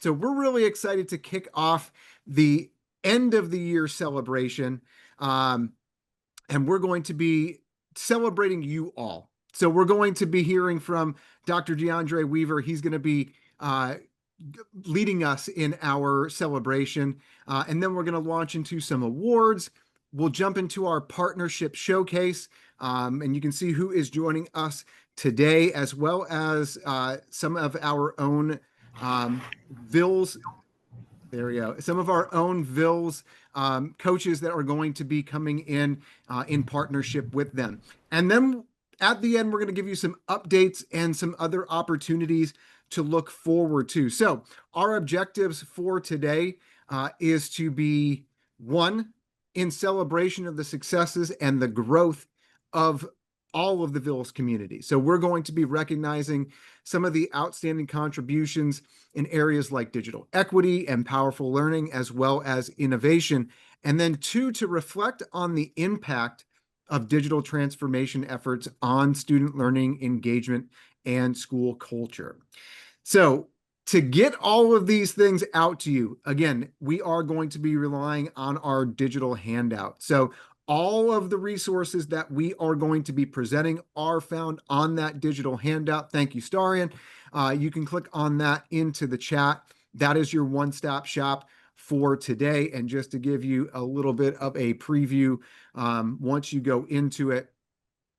So we're really excited to kick off the end of the year celebration. And we're going to be celebrating you all. So we're going to be hearing from Dr. DeAndre Weaver. He's going to be leading us in our celebration. And then we're going to launch into some awards. We'll jump into our partnership showcase. And you can see who is joining us today, as well as some of our own VILS. There we go. Some of our own VILS coaches that are going to be coming in partnership with them. And then at the end, we're going to give you some updates and some other opportunities to look forward to. So our objectives for today is to be, one, in celebration of the successes and the growth of all of the VILS community. So we're going to be recognizing some of the outstanding contributions in areas like digital equity and powerful learning, as well as innovation. And then two, to reflect on the impact of digital transformation efforts on student learning, engagement, and school culture. So to get all of these things out to you, again, we are going to be relying on our digital handout. So all of the resources that we are going to be presenting are found on that digital handout. Thank you, Starian. You can click on that into the chat. That is your one-stop shop for today. And just to give you a little bit of a preview, once you go into it,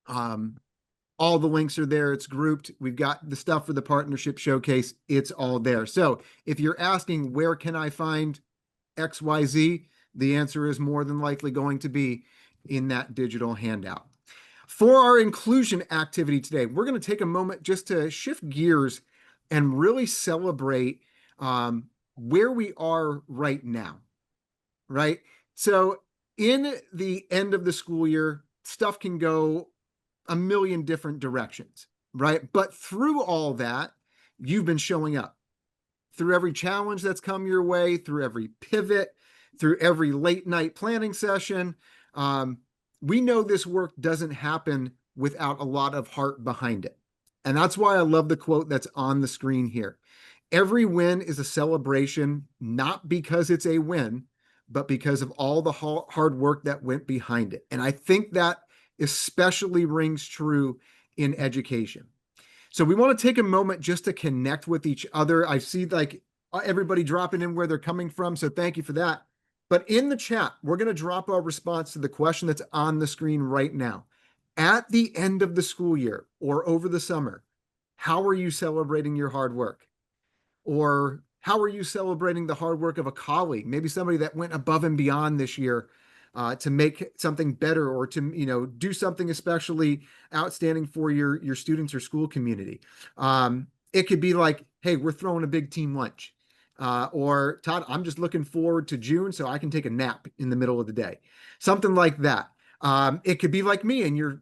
all the links are there. It's grouped. We've got the stuff for the partnership showcase. It's all there. So if you're asking, where can I find XYZ? The answer is more than likely going to be in that digital handout. For our inclusion activity today, we're going to take a moment just to shift gears and really celebrate where we are right now, right? So in the end of the school year, stuff can go a million different directions, right? But through all that, you've been showing up. Through every challenge that's come your way, through every pivot, through every late night planning session, we know this work doesn't happen without a lot of heart behind it. And that's why I love the quote that's on the screen here. Every win is a celebration, not because it's a win, but because of all the hard work that went behind it. And I think that especially rings true in education. So we want to take a moment just to connect with each other. I see like everybody dropping in where they're coming from, so thank you for that. But in the chat, we're going to drop our response to the question that's on the screen right now. At the end of the school year or over the summer, how are you celebrating your hard work? Or how are you celebrating the hard work of a colleague, maybe somebody that went above and beyond this year to make something better, or to do something especially outstanding for your students or school community? It could be like, hey, we're throwing a big team lunch. Or Todd, I'm just looking forward to June so I can take a nap in the middle of the day. Something like that. It could be like me, and you're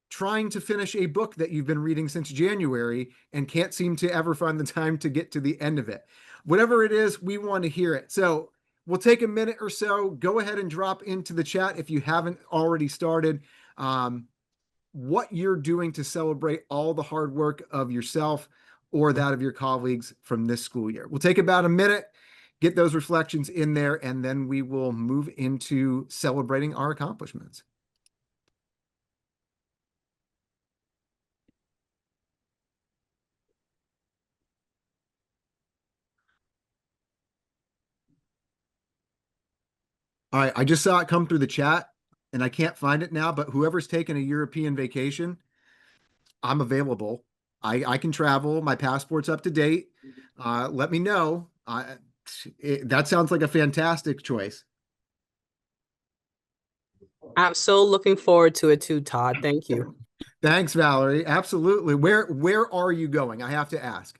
trying to finish a book that you've been reading since January and can't seem to ever find the time to get to the end of it. Whatever it is, we want to hear it. So we'll take a minute or so. Go ahead and drop into the chat if you haven't already started what you're doing to celebrate all the hard work of yourself or that of your colleagues from this school year. We'll take about a minute, get those reflections in there, and then we will move into celebrating our accomplishments. All right, I just saw it come through the chat, and I can't find it now, but whoever's taking a European vacation, I'm available. I can travel. My passport's up to date. Let me know. That sounds like a fantastic choice. I'm so looking forward to it too, Todd. Thank you. Thanks, Valerie. Absolutely. Where are you going? I have to ask.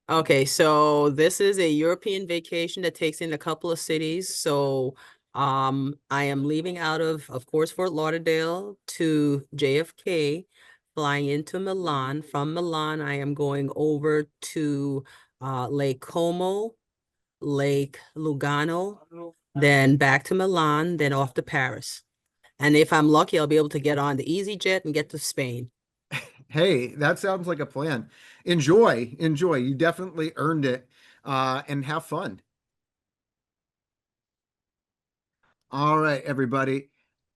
Okay, so this is a European vacation that takes in a couple of cities. So I am leaving out of course, Fort Lauderdale to JFK, flying into Milan. From Milan, I am going over to Lake Como, Lake Lugano, then back to Milan, then off to Paris. And if I'm lucky, I'll be able to get on the EasyJet and get to Spain. Hey, that sounds like a plan. Enjoy. You definitely earned it. and have fun. All right, everybody.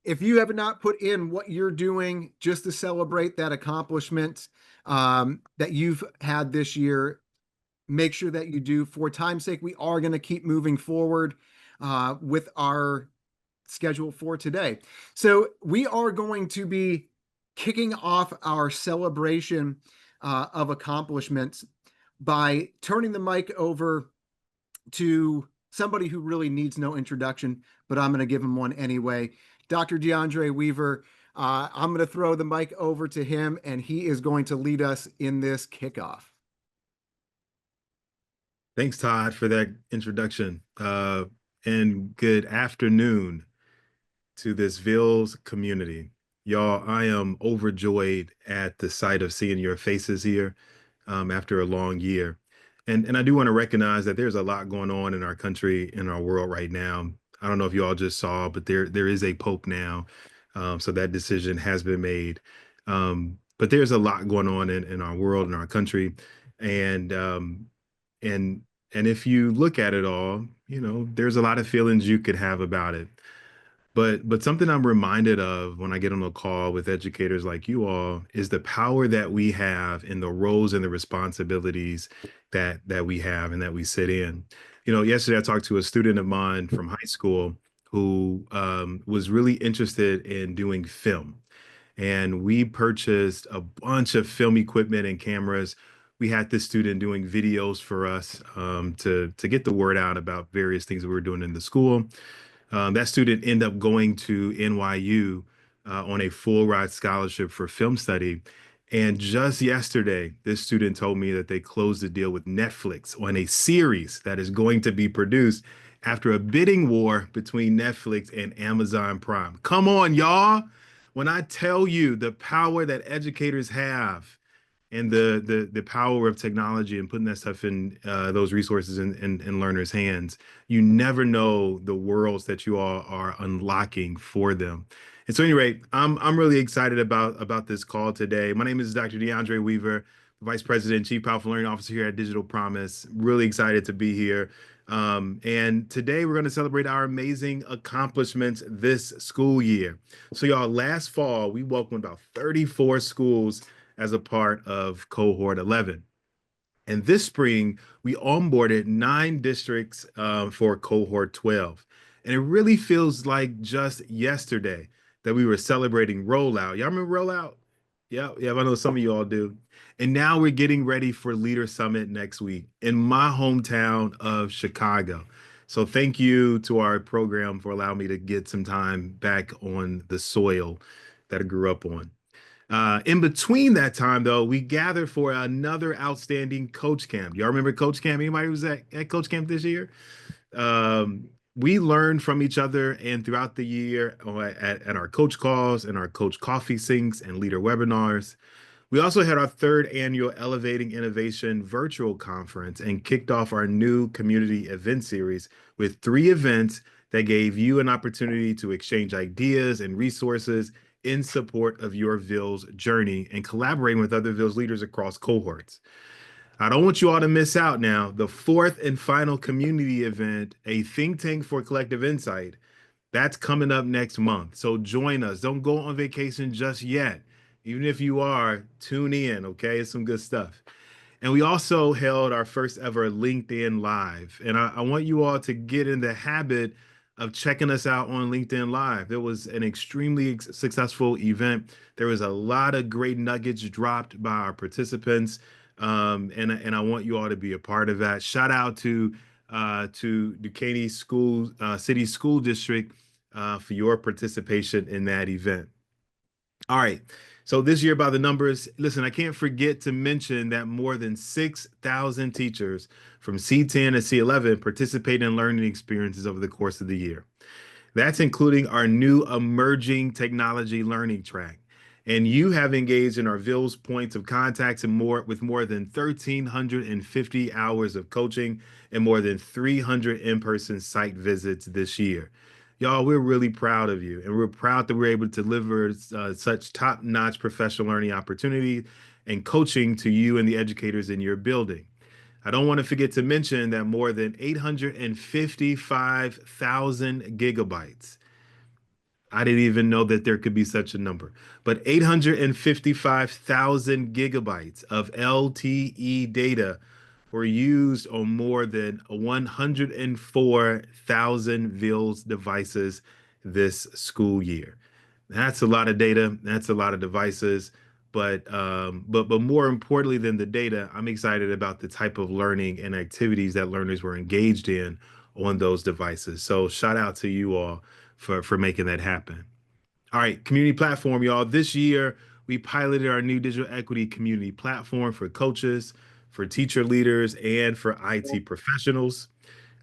If you have not put in what you're doing just to celebrate that accomplishment that you've had this year, make sure that you do. For time's sake, we are going to keep moving forward with our schedule for today. So we are going to be kicking off our celebration of accomplishments by turning the mic over to somebody who really needs no introduction, but I'm going to give him one anyway. Dr. DeAndre Weaver, I'm going to throw the mic over to him, and he is going to lead us in this kickoff. Thanks, Todd, for that introduction. And good afternoon to this VILS community. Y'all, I am overjoyed at the sight of seeing your faces here after a long year. And I do want to recognize that there's a lot going on in our country, in our world right now. I don't know if you all just saw, but there is a pope now. So that decision has been made. But there's a lot going on in our world, in our country. And and and if you look at it all, you know, there's a lot of feelings you could have about it. But something I'm reminded of when I get on a call with educators like you all is the power that we have in the roles and the responsibilities that we have and that we sit in. You know, yesterday I talked to a student of mine from high school who was really interested in doing film. And we purchased a bunch of film equipment and cameras. We had this student doing videos for us to get the word out about various things that we were doing in the school. That student ended up going to NYU on a full ride scholarship for film study. And just yesterday, this student told me that they closed a deal with Netflix on a series that is going to be produced after a bidding war between Netflix and Amazon Prime. Come on, y'all. When I tell you the power that educators have and the power of technology and putting that stuff in those resources in learners' hands, you never know the worlds that you all are unlocking for them. And so, at any rate, I'm really excited about this call today. My name is Dr. DeAndre Weaver, Vice President, Chief Powerful Learning Officer here at Digital Promise. Really excited to be here. And today we're going to celebrate our amazing accomplishments this school year. So, y'all, last fall we welcomed about 34 schools as a part of cohort 11. And this spring, we onboarded 9 districts for cohort 12. And it really feels like just yesterday that we were celebrating rollout. Y'all remember rollout? Yeah, I know some of you all do. And now we're getting ready for Leader Summit next week in my hometown of Chicago. So thank you to our program for allowing me to get some time back on the soil that I grew up on. In between that time, though, we gathered for another outstanding coach camp. Y'all remember coach camp? Anybody who was at coach camp this year? We learned from each other, and throughout the year at our coach calls and our coach coffee sinks and leader webinars. We also had our 3rd annual Elevating Innovation virtual conference and kicked off our new community event series with 3 events that gave you an opportunity to exchange ideas and resources in support of your VILS journey and collaborating with other VILS leaders across cohorts. I don't want you all to miss out now. The 4th and final community event, a think tank for collective insight, that's coming up next month. So join us. Don't go on vacation just yet. Even if you are, tune in, okay? It's some good stuff. And we also held our first ever LinkedIn Live. And I want you all to get in the habit of checking us out on LinkedIn Live. It was an extremely successful event. There was a lot of great nuggets dropped by our participants. And I want you all to be a part of that. Shout out to Duquesne School City School District for your participation in that event. All right. So this year, by the numbers, listen, I can't forget to mention that more than 6,000 teachers from C10 and C11 participated in learning experiences over the course of the year. That's including our new emerging technology learning track. And you have engaged in our VILS points of contacts and more with more than 1,350 hours of coaching and more than 300 in-person site visits this year. Y'all, we're really proud of you, and we're proud that we're able to deliver such top-notch professional learning opportunity and coaching to you and the educators in your building. I don't want to forget to mention that more than 855,000 gigabytes. I didn't even know that there could be such a number, but 855,000 gigabytes of LTE data were used on more than 104,000 VILS devices this school year. That's a lot of data. That's a lot of devices. But more importantly than the data, I'm excited about the type of learning and activities that learners were engaged in on those devices. So shout out to you all for making that happen. All right, community platform, y'all. This year, we piloted our new digital equity community platform for coaches, for teacher leaders, and for IT professionals.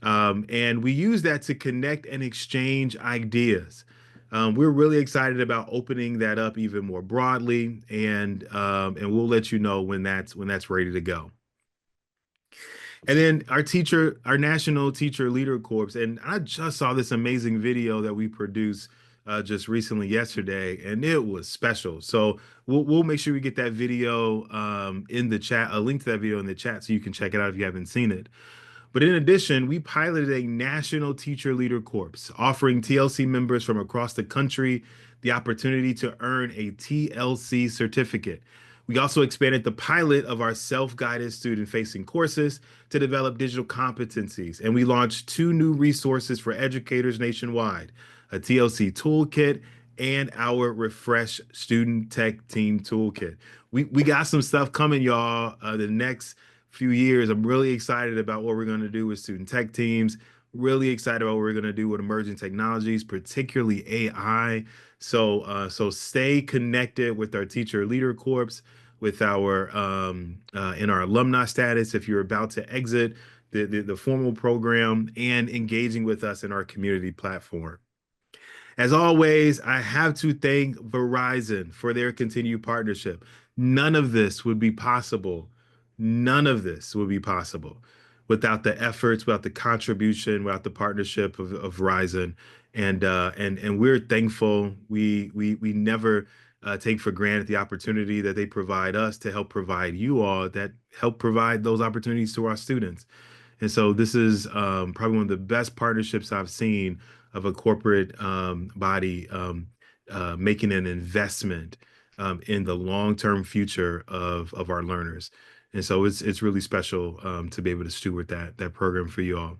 And we use that to connect and exchange ideas. We're really excited about opening that up even more broadly, and we'll let you know when that's ready to go. And then our National Teacher Leader Corps, and I just saw this amazing video that we produced just recently yesterday, and it was special. So we'll make sure we get that video in the chat, a link to that video in the chat, so you can check it out if you haven't seen it. But in addition, we piloted a National Teacher Leader Corps, offering TLC members from across the country the opportunity to earn a TLC certificate. We also expanded the pilot of our self-guided student-facing courses to develop digital competencies, and we launched 2 new resources for educators nationwide, a TLC toolkit and our Refresh Student Tech Team Toolkit. We got some stuff coming, y'all, the next few years. I'm really excited about what we're going to do with student tech teams, really excited about what we're going to do with emerging technologies, particularly AI. So stay connected with our Teacher Leader Corps, with our in our alumni status if you're about to exit the formal program, and engaging with us in our community platform. As always, I have to thank Verizon for their continued partnership. None of this would be possible. None of this would be possible without the efforts, without the contribution, without the partnership of Verizon. And we're thankful. We never take for granted the opportunity that they provide us to help provide you all, that help provide those opportunities to our students. And so this is probably one of the best partnerships I've seen of a corporate body making an investment in the long-term future of our learners. And so it's really special to be able to steward that program for you all.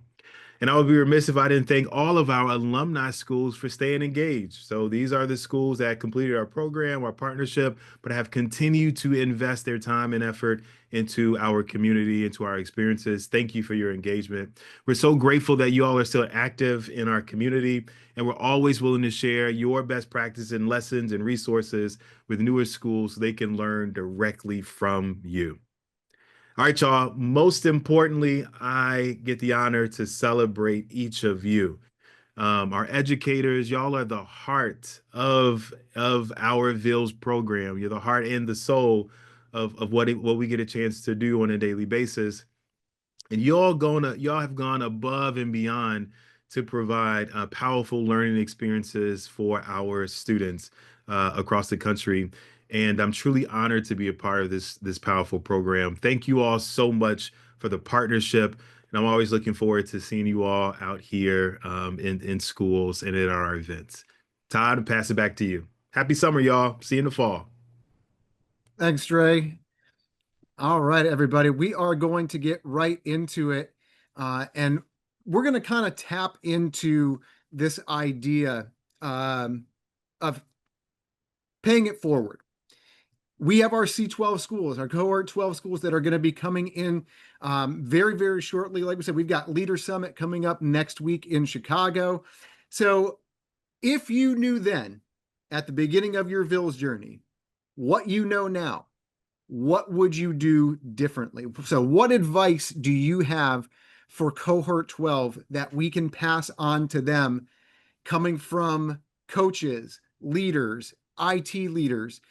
And I would be remiss if I didn't thank all of our alumni schools for staying engaged. So these are the schools that completed our program, our partnership, but have continued to invest their time and effort into our community, into our experiences. Thank you for your engagement. We're so grateful that you all are still active in our community, and we're always willing to share your best practices and lessons and resources with newer schools so they can learn directly from you. All right, y'all. Most importantly, I get the honor to celebrate each of you. Our educators, y'all are the heart of our VILS program. You're the heart and the soul of what we get a chance to do on a daily basis. And y'all have gone above and beyond to provide powerful learning experiences for our students across the country. And I'm truly honored to be a part of this powerful program. Thank you all so much for the partnership. And I'm always looking forward to seeing you all out here in schools and at our events. Todd, I'll pass it back to you. Happy summer, y'all. See you in the fall. Thanks, Trey. All right, everybody, we are going to get right into it. And we're going to kind of tap into this idea of paying it forward. We have our C12 schools, our cohort 12 schools that are going to be coming in very, very shortly. Like we said, we've got Leader Summit coming up next week in Chicago. So if you knew then at the beginning of your VILS journey, what you know now, what would you do differently? So what advice do you have for cohort 12 that we can pass on to them coming from coaches, leaders, IT leaders,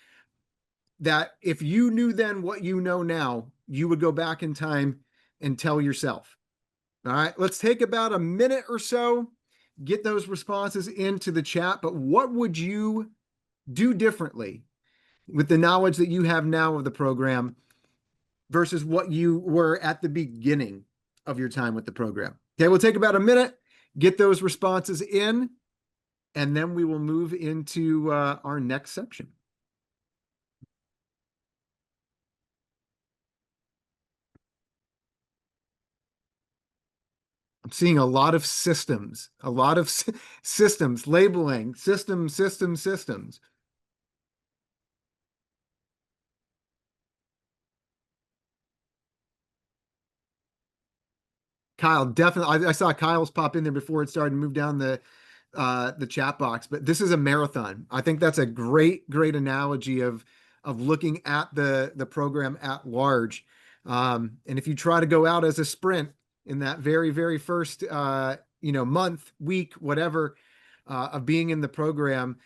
that if you knew then what you know now, you would go back in time and tell yourself? All right, let's take about a minute or so, get those responses into the chat, but what would you do differently with the knowledge that you have now of the program versus what you were at the beginning of your time with the program? Okay, we'll take about a minute, get those responses in, and then we will move into our next section. I'm seeing a lot of systems, systems, labeling, systems. Kyle, definitely. I saw Kyle's pop in there before it started to move down the chat box, but this is a marathon. I think that's a great analogy of looking at the program at large. And if you try to go out as a sprint in that very first month, week, whatever, of being in the program,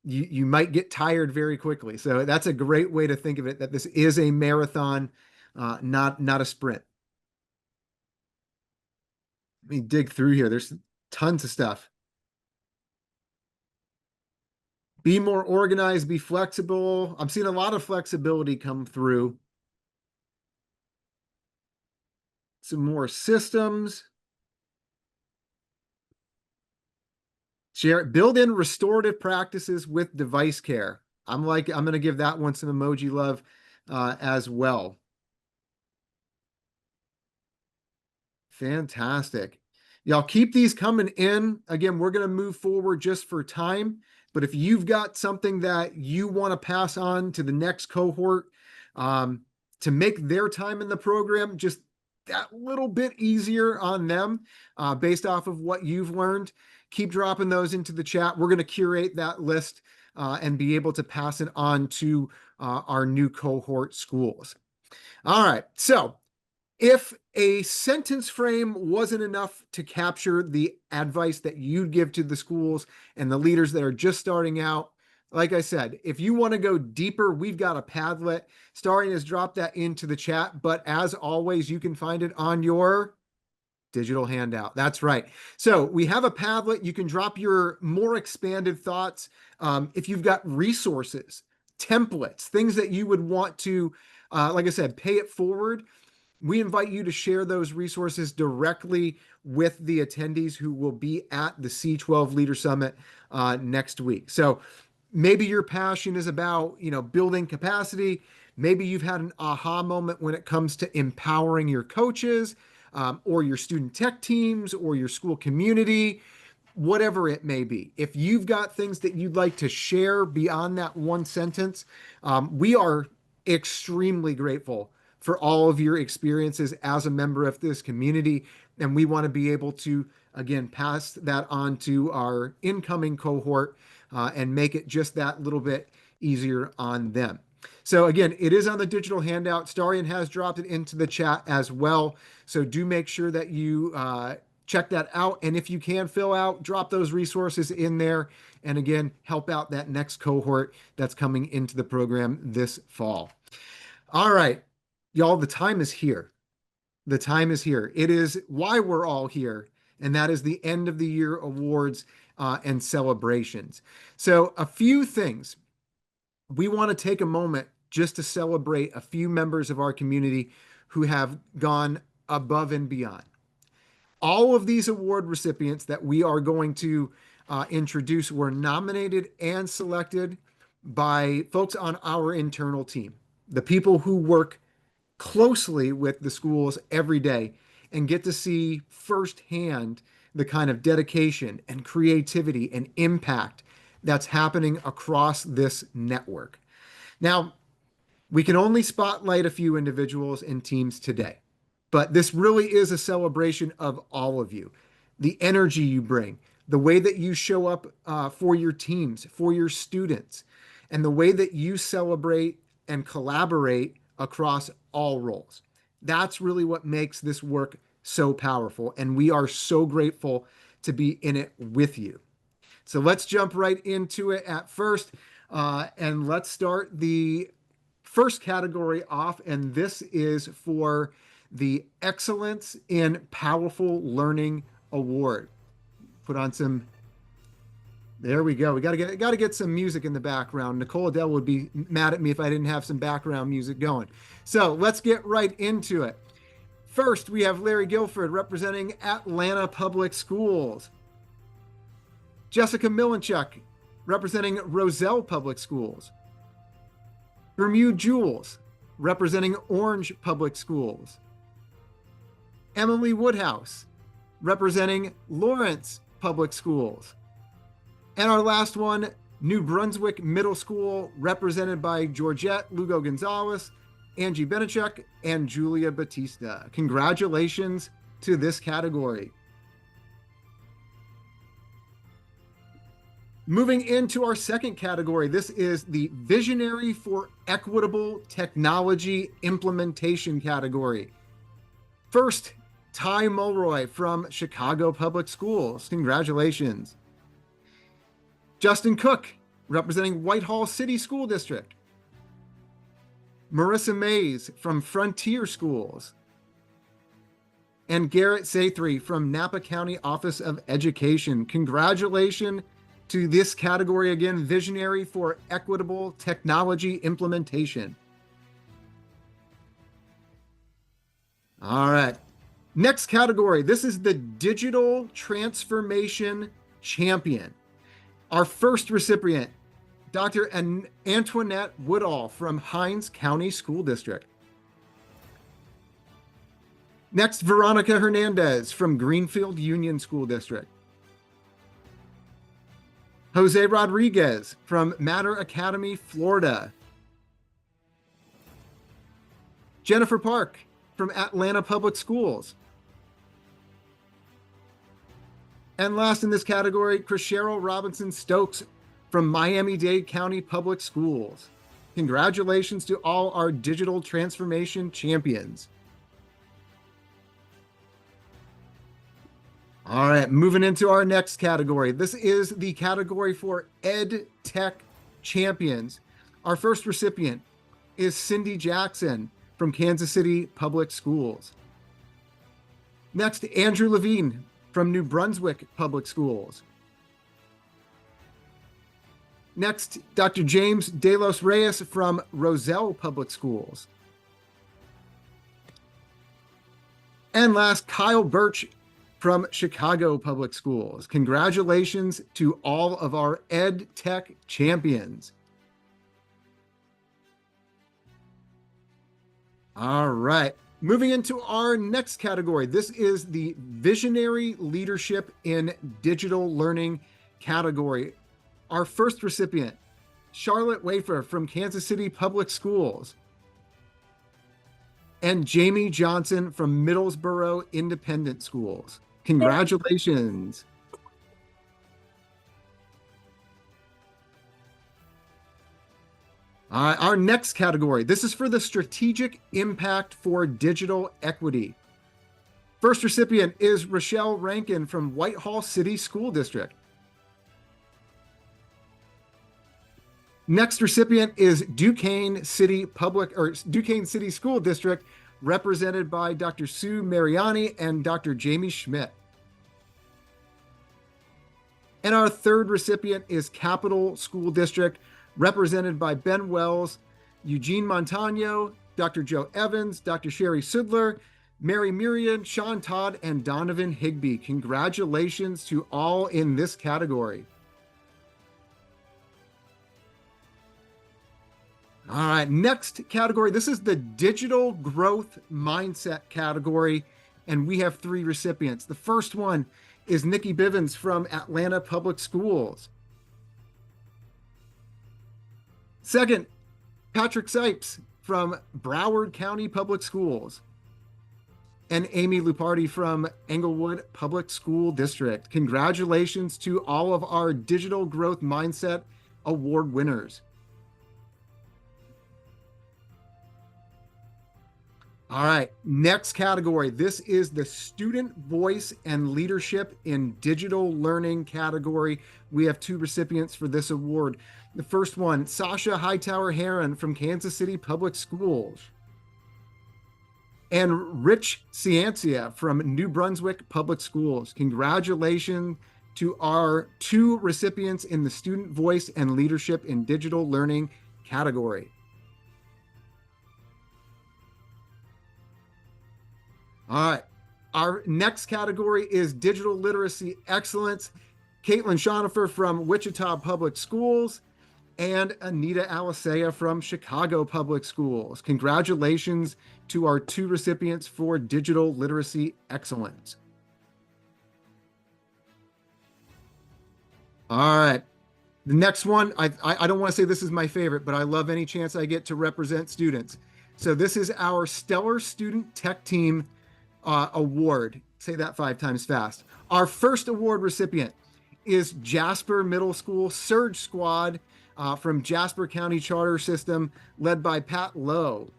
you might get tired very quickly. So that's a great way to think of it, that this is a marathon, not a sprint. Let me dig through here. There's tons of stuff. Be more organized, be flexible. I'm seeing a lot of flexibility come through. Some more systems. Build in restorative practices with device care. I'm going to give that one some emoji love as well. Fantastic. Y'all keep these coming in. Again, we're going to move forward just for time. But if you've got something that you want to pass on to the next cohort to make their time in the program just that little bit easier on them based off of what you've learned, keep dropping those into the chat. We're going to curate that list and be able to pass it on to our new cohort schools. All right. So if a sentence frame wasn't enough to capture the advice that you'd give to the schools and the leaders that are just starting out, like I said, if you want to go deeper, we've got a Padlet. Starian has dropped that into the chat, but as always, you can find it on your digital handout. That's right. So we have a Padlet. You can drop your more expanded thoughts. If you've got resources, templates, things that you would want to, like I said, pay it forward, we invite you to share those resources directly with the attendees who will be at the C12 Leader Summit next week. So maybe your passion is about, building capacity. Maybe you've had an aha moment when it comes to empowering your coaches or your student tech teams or your school community, whatever it may be. If you've got things that you'd like to share beyond that one sentence, we are extremely grateful for all of your experiences as a member of this community. And we want to be able to, again, pass that on to our incoming cohort and make it just that little bit easier on them. So again, it is on the digital handout. Starian has dropped it into the chat as well. So do make sure that you check that out. And if you can fill out, drop those resources in there. And again, help out that next cohort that's coming into the program this fall. All right. Y'all, the time is here. The time is here. It is why we're all here, and that is the end of the year awards and celebrations. So a few things. We want to take a moment just to celebrate a few members of our community who have gone above and beyond. All of these award recipients that we are going to introduce were nominated and selected by folks on our internal team, the people who work closely with the schools every day and get to see firsthand the kind of dedication and creativity and impact that's happening across this network. Now, we can only spotlight a few individuals and teams today, but this really is a celebration of all of you. The energy you bring, the way that you show up for your teams, for your students, and the way that you celebrate and collaborate across all roles. That's really what makes this work so powerful, and we are so grateful to be in it with you. So let's jump right into it at first, and let's start the first category off, and this is for the Excellence in Powerful Learning Award. Put on some There we go. We gotta get some music in the background. Nicole Adele would be mad at me if I didn't have some background music going. So let's get right into it. First, we have Larry Guilford representing Atlanta Public Schools. Jessica Milanchuk representing Roselle Public Schools. Bermude Jules representing Orange Public Schools. Emily Woodhouse representing Lawrence Public Schools. And our last one, New Brunswick Middle School, represented by Georgette Lugo Gonzalez, Angie Benichuk, and Julia Batista. Congratulations to this category. Moving into our second category, this is the Visionary for Equitable Technology Implementation category. First, Ty Mulroy from Chicago Public Schools. Congratulations. Justin Cook, representing Whitehall City School District. Marissa Mays from Frontier Schools. And Garrett Sathry from Napa County Office of Education. Congratulations to this category again, Visionary for Equitable Technology Implementation. All right. Next category. This is the Digital Transformation Champion. Our first recipient, Dr. Antoinette Woodall from Hines County School District. Next, Veronica Hernandez from Greenfield Union School District. Jose Rodriguez from Mater Academy, Florida. Jennifer Park from Atlanta Public Schools. And last in this category, Cheryl Robinson Stokes from Miami-Dade County Public Schools. Congratulations to all our digital transformation champions. All right, moving into our next category. This is the category for Ed Tech Champions. Our first recipient is Cindy Jackson from Kansas City Public Schools. Next, Andrew Levine from New Brunswick Public Schools. Next, Dr. James De Los Reyes from Roselle Public Schools. And last, Kyle Birch from Chicago Public Schools. Congratulations to all of our Ed Tech champions. All right. Moving into our next category, this is the Visionary Leadership in Digital Learning category. Our first recipient, Charlotte Wafer from Kansas City Public Schools. And Jamie Johnson from Middlesboro Independent Schools. Congratulations. Our next category, this is for the Strategic Impact for Digital Equity. First recipient is Rochelle Rankin from Whitehall City School District. Next recipient is Duquesne City School District, represented by Dr. Sue Mariani and Dr. Jamie Schmidt. And our third recipient is Capital School District, represented by Ben Wells, Eugene Montano, Dr. Joe Evans, Dr. Sherry Sudler, Mary Miriam, Sean Todd, and Donovan Higby. Congratulations to all in this category. All right, next category. This is the Digital Growth Mindset category, and we have three recipients. The first one is Nikki Bivens from Atlanta Public Schools. Second, Patrick Sipes from Broward County Public Schools. And Amy Lupardi from Englewood Public School District. Congratulations to all of our Digital Growth Mindset Award winners. All right, next category. This is the Student Voice and Leadership in Digital Learning category. We have two recipients for this award. The first one, Sasha Hightower Heron from Kansas City Public Schools. And Rich Ciancia from New Brunswick Public Schools. Congratulations to our 2 recipients in the Student Voice and Leadership in Digital Learning category. All right. Our next category is Digital Literacy Excellence. Caitlin Schonifer from Wichita Public Schools and Anita Alisea from Chicago Public Schools. Congratulations to our 2 recipients for Digital Literacy Excellence. All right. The next one, I don't want to say this is my favorite, but I love any chance I get to represent students. So this is our Stellar Student Tech Team Award. Say that 5 times fast. Our first award recipient is Jasper Middle School Surge Squad from Jasper County Charter System, led by Pat Lowe.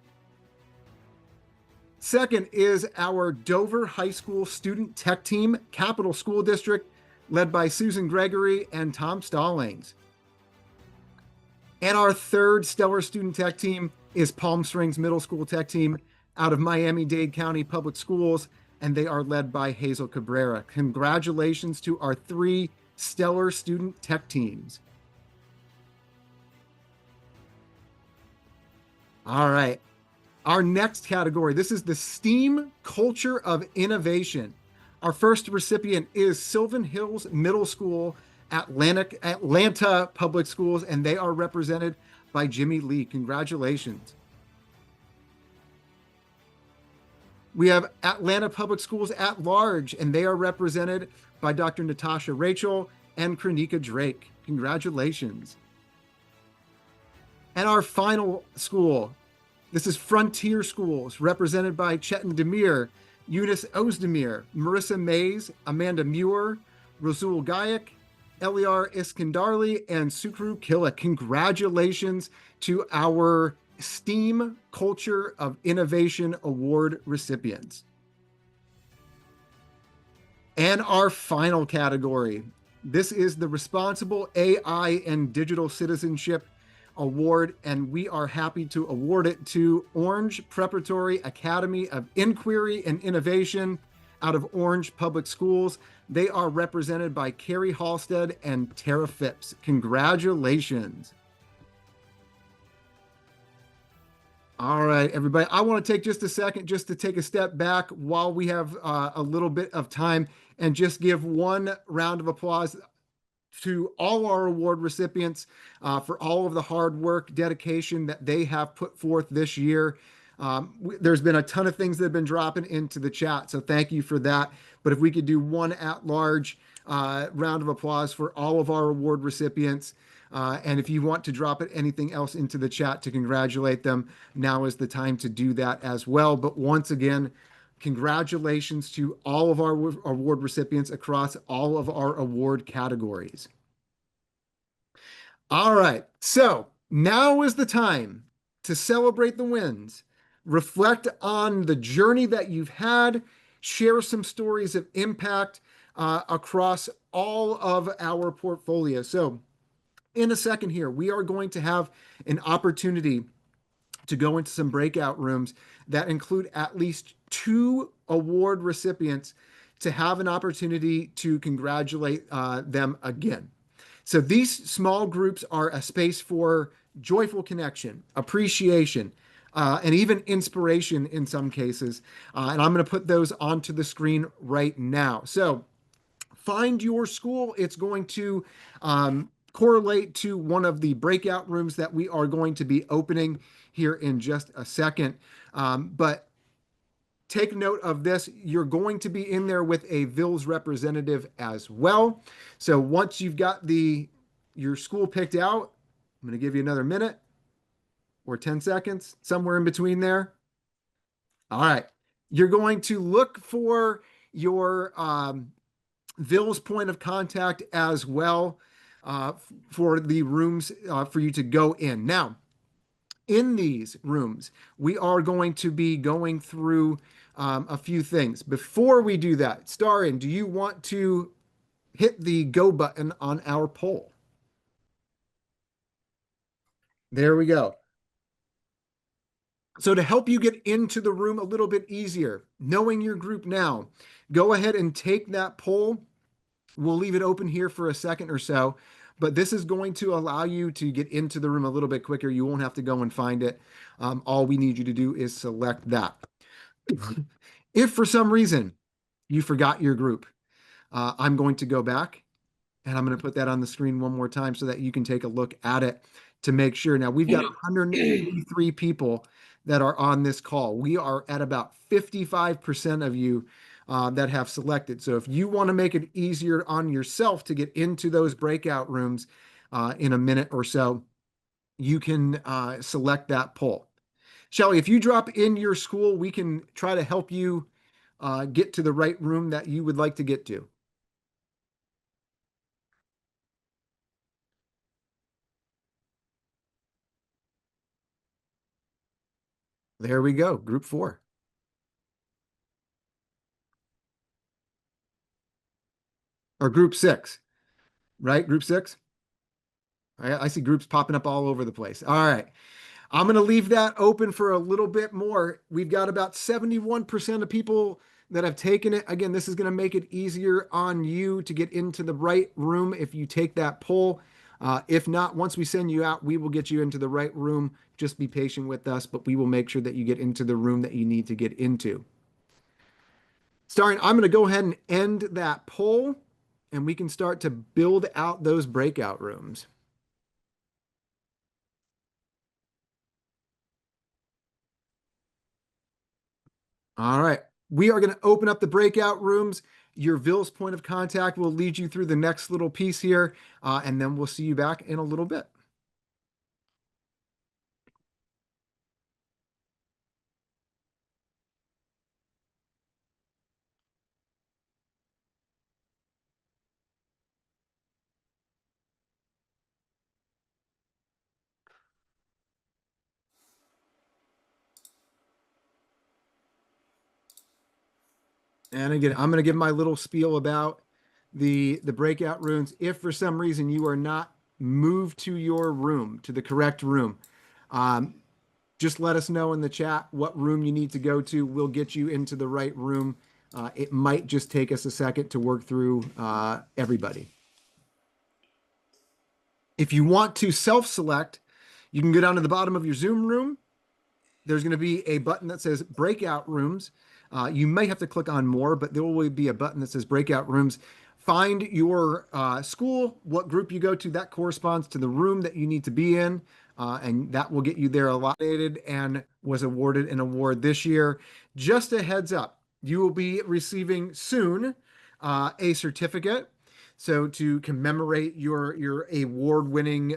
Second is our Dover High School Student Tech Team, Capital School District, led by Susan Gregory and Tom Stallings. And our third Stellar Student Tech Team is Palm Springs Middle School Tech Team out of Miami-Dade County Public Schools, and they are led by Hazel Cabrera. Congratulations to our 3 Stellar Student Tech Teams. All right. Our next category, this is the STEAM Culture of Innovation. Our first recipient is Sylvan Hills Middle School, Atlanta Public Schools, and they are represented by Jimmy Lee. Congratulations. We have Atlanta Public Schools at large, and they are represented by Dr. Natasha Rachel and Kranika Drake. Congratulations. And our final school, this is Frontier Schools, represented by Chetan Demir, Eunice Ozdemir, Marissa Mays, Amanda Muir, Rasul Gayak, Eliar Iskandarli, and Sukru Killick. Congratulations to our STEAM Culture of Innovation Award recipients. And our final category, this is the Responsible AI and Digital Citizenship Award, and we are happy to award it to Orange Preparatory Academy of Inquiry and Innovation out of Orange Public Schools. They are represented by Carrie Halstead and Tara Phipps. Congratulations. All right, everybody. I want to take just a second just to take a step back while we have a little bit of time and just give one round of applause to all our award recipients for all of the hard work, dedication that they have put forth this year. There's been a ton of things that have been dropping into the chat, so thank you for that. But if we could do one at-large round of applause for all of our award recipients. And if you want to drop anything else into the chat to congratulate them, now is the time to do that as well. But once again, congratulations to all of our award recipients across all of our award categories. All right, so now is the time to celebrate the wins, reflect on the journey that you've had, share some stories of impact across all of our portfolio. So in a second here, we are going to have an opportunity to go into some breakout rooms that include at least 2 award recipients to have an opportunity to congratulate them again. So these small groups are a space for joyful connection, appreciation, and even inspiration in some cases. And I'm going to put those onto the screen right now. So find your school. It's going to correlate to one of the breakout rooms that we are going to be opening here in just a second. But take note of this. You're going to be in there with a VILS representative as well. So once you've got your school picked out, I'm going to give you another minute or 10 seconds, somewhere in between there. All right. You're going to look for your VILS point of contact as well for the rooms for you to go in. Now, in these rooms, we are going to be going through a few things. Before we do that, Starin, do you want to hit the go button on our poll? There we go. So to help you get into the room a little bit easier, knowing your group now, go ahead and take that poll We'll leave it open here for a second or so, but this is going to allow you to get into the room a little bit quicker. You won't have to go and find it. All we need you to do is select that. If for some reason you forgot your group, I'm going to go back and I'm going to put that on the screen one more time so that you can take a look at it to make sure. Now we've got 183 people that are on this call. We are at about 55% of you that have selected. So if you want to make it easier on yourself to get into those breakout rooms in a minute or so, you can select that poll. Shelly, if you drop in your school, we can try to help you get to the right room that you would like to get to. There we go, group 4. Or group 6, right? Group 6? I see groups popping up all over the place. All right. I'm going to leave that open for a little bit more. We've got about 71% of people that have taken it. Again, this is going to make it easier on you to get into the right room if you take that poll. If not, once we send you out, we will get you into the right room. Just be patient with us, but we will make sure that you get into the room that you need to get into. Starring, I'm going to go ahead and end that poll, and we can start to build out those breakout rooms. All right. We are going to open up the breakout rooms. Your VILS point of contact will lead you through the next little piece here, and then we'll see you back in a little bit. And again, I'm going to give my little spiel about the breakout rooms. If for some reason you are not moved to your room, to the correct room, just let us know in the chat what room you need to go to. We'll get you into the right room. It might just take us a second to work through everybody. If you want to self-select, you can go down to the bottom of your Zoom room. There's going to be a button that says breakout rooms. You may have to click on more, but there will be a button that says breakout rooms. Find your school, what group you go to, that corresponds to the room that you need to be in, and that will get you there allotted and was awarded an award this year. Just a heads up, you will be receiving soon a certificate. So to commemorate your award-winning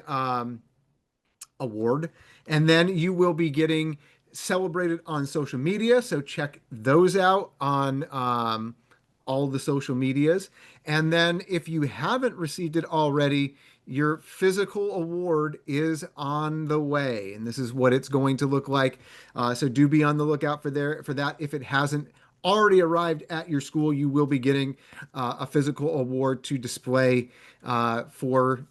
award, and then you will be getting celebrated on social media. So check those out on all the social medias. And then if you haven't received it already, your physical award is on the way, and this is what it's going to look like. So do be on the lookout for that. If it hasn't already arrived at your school, you will be getting a physical award to display for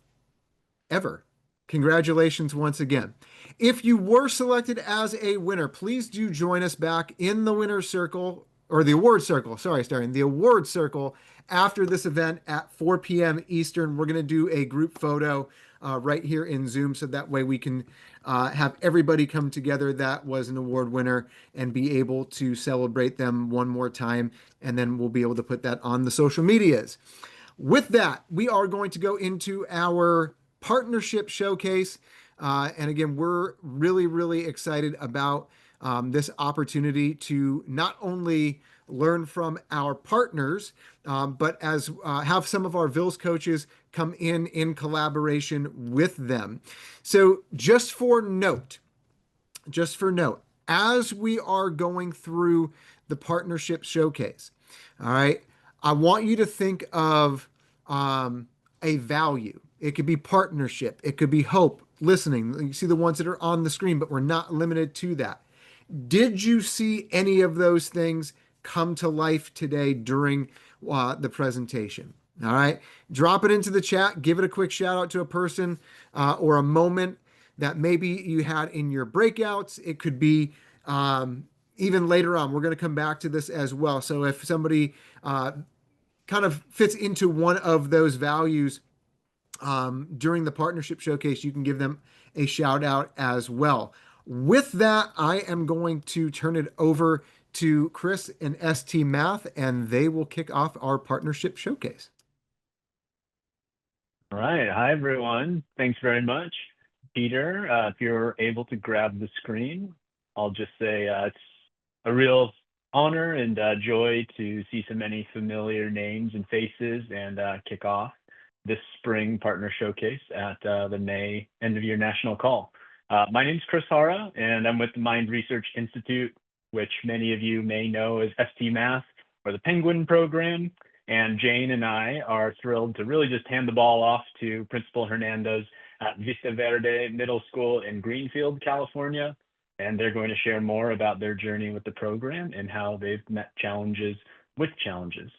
ever. Congratulations once again. If you were selected as a winner, please do join us back in the winner's circle, or the award circle. Sorry, Starring, the award circle after this event at 4 p.m. Eastern. We're going to do a group photo right here in Zoom, so that way we can have everybody come together that was an award winner and be able to celebrate them one more time. And then we'll be able to put that on the social medias. With that, we are going to go into our partnership showcase. And again, we're really, really excited about this opportunity to not only learn from our partners, but as have some of our VILS coaches come in collaboration with them. So just for note, as we are going through the partnership showcase, all right, I want you to think of a value. It could be partnership. It could be hope, listening. You see the ones that are on the screen, but we're not limited to that. Did you see any of those things come to life today during the presentation? All right. Drop it into the chat. Give it a quick shout out to a person or a moment that maybe you had in your breakouts. It could be even later on. We're going to come back to this as well. So if somebody kind of fits into one of those values during the partnership showcase, you can give them a shout out as well. With that, I am going to turn it over to Chris and ST Math, and they will kick off our partnership showcase. All right. Hi, everyone. Thanks very much. Peter, if you're able to grab the screen, I'll just say it's a real honor and joy to see so many familiar names and faces and kick off this spring partner showcase at the May end of year national call. My name is Chris Hara, and I'm with the Mind Research Institute, which many of you may know as ST Math or the Penguin program. And Jane and I are thrilled to really just hand the ball off to Principal Hernandez at Vista Verde Middle School in Greenfield, California. And they're going to share more about their journey with the program and how they've met challenges with challenges.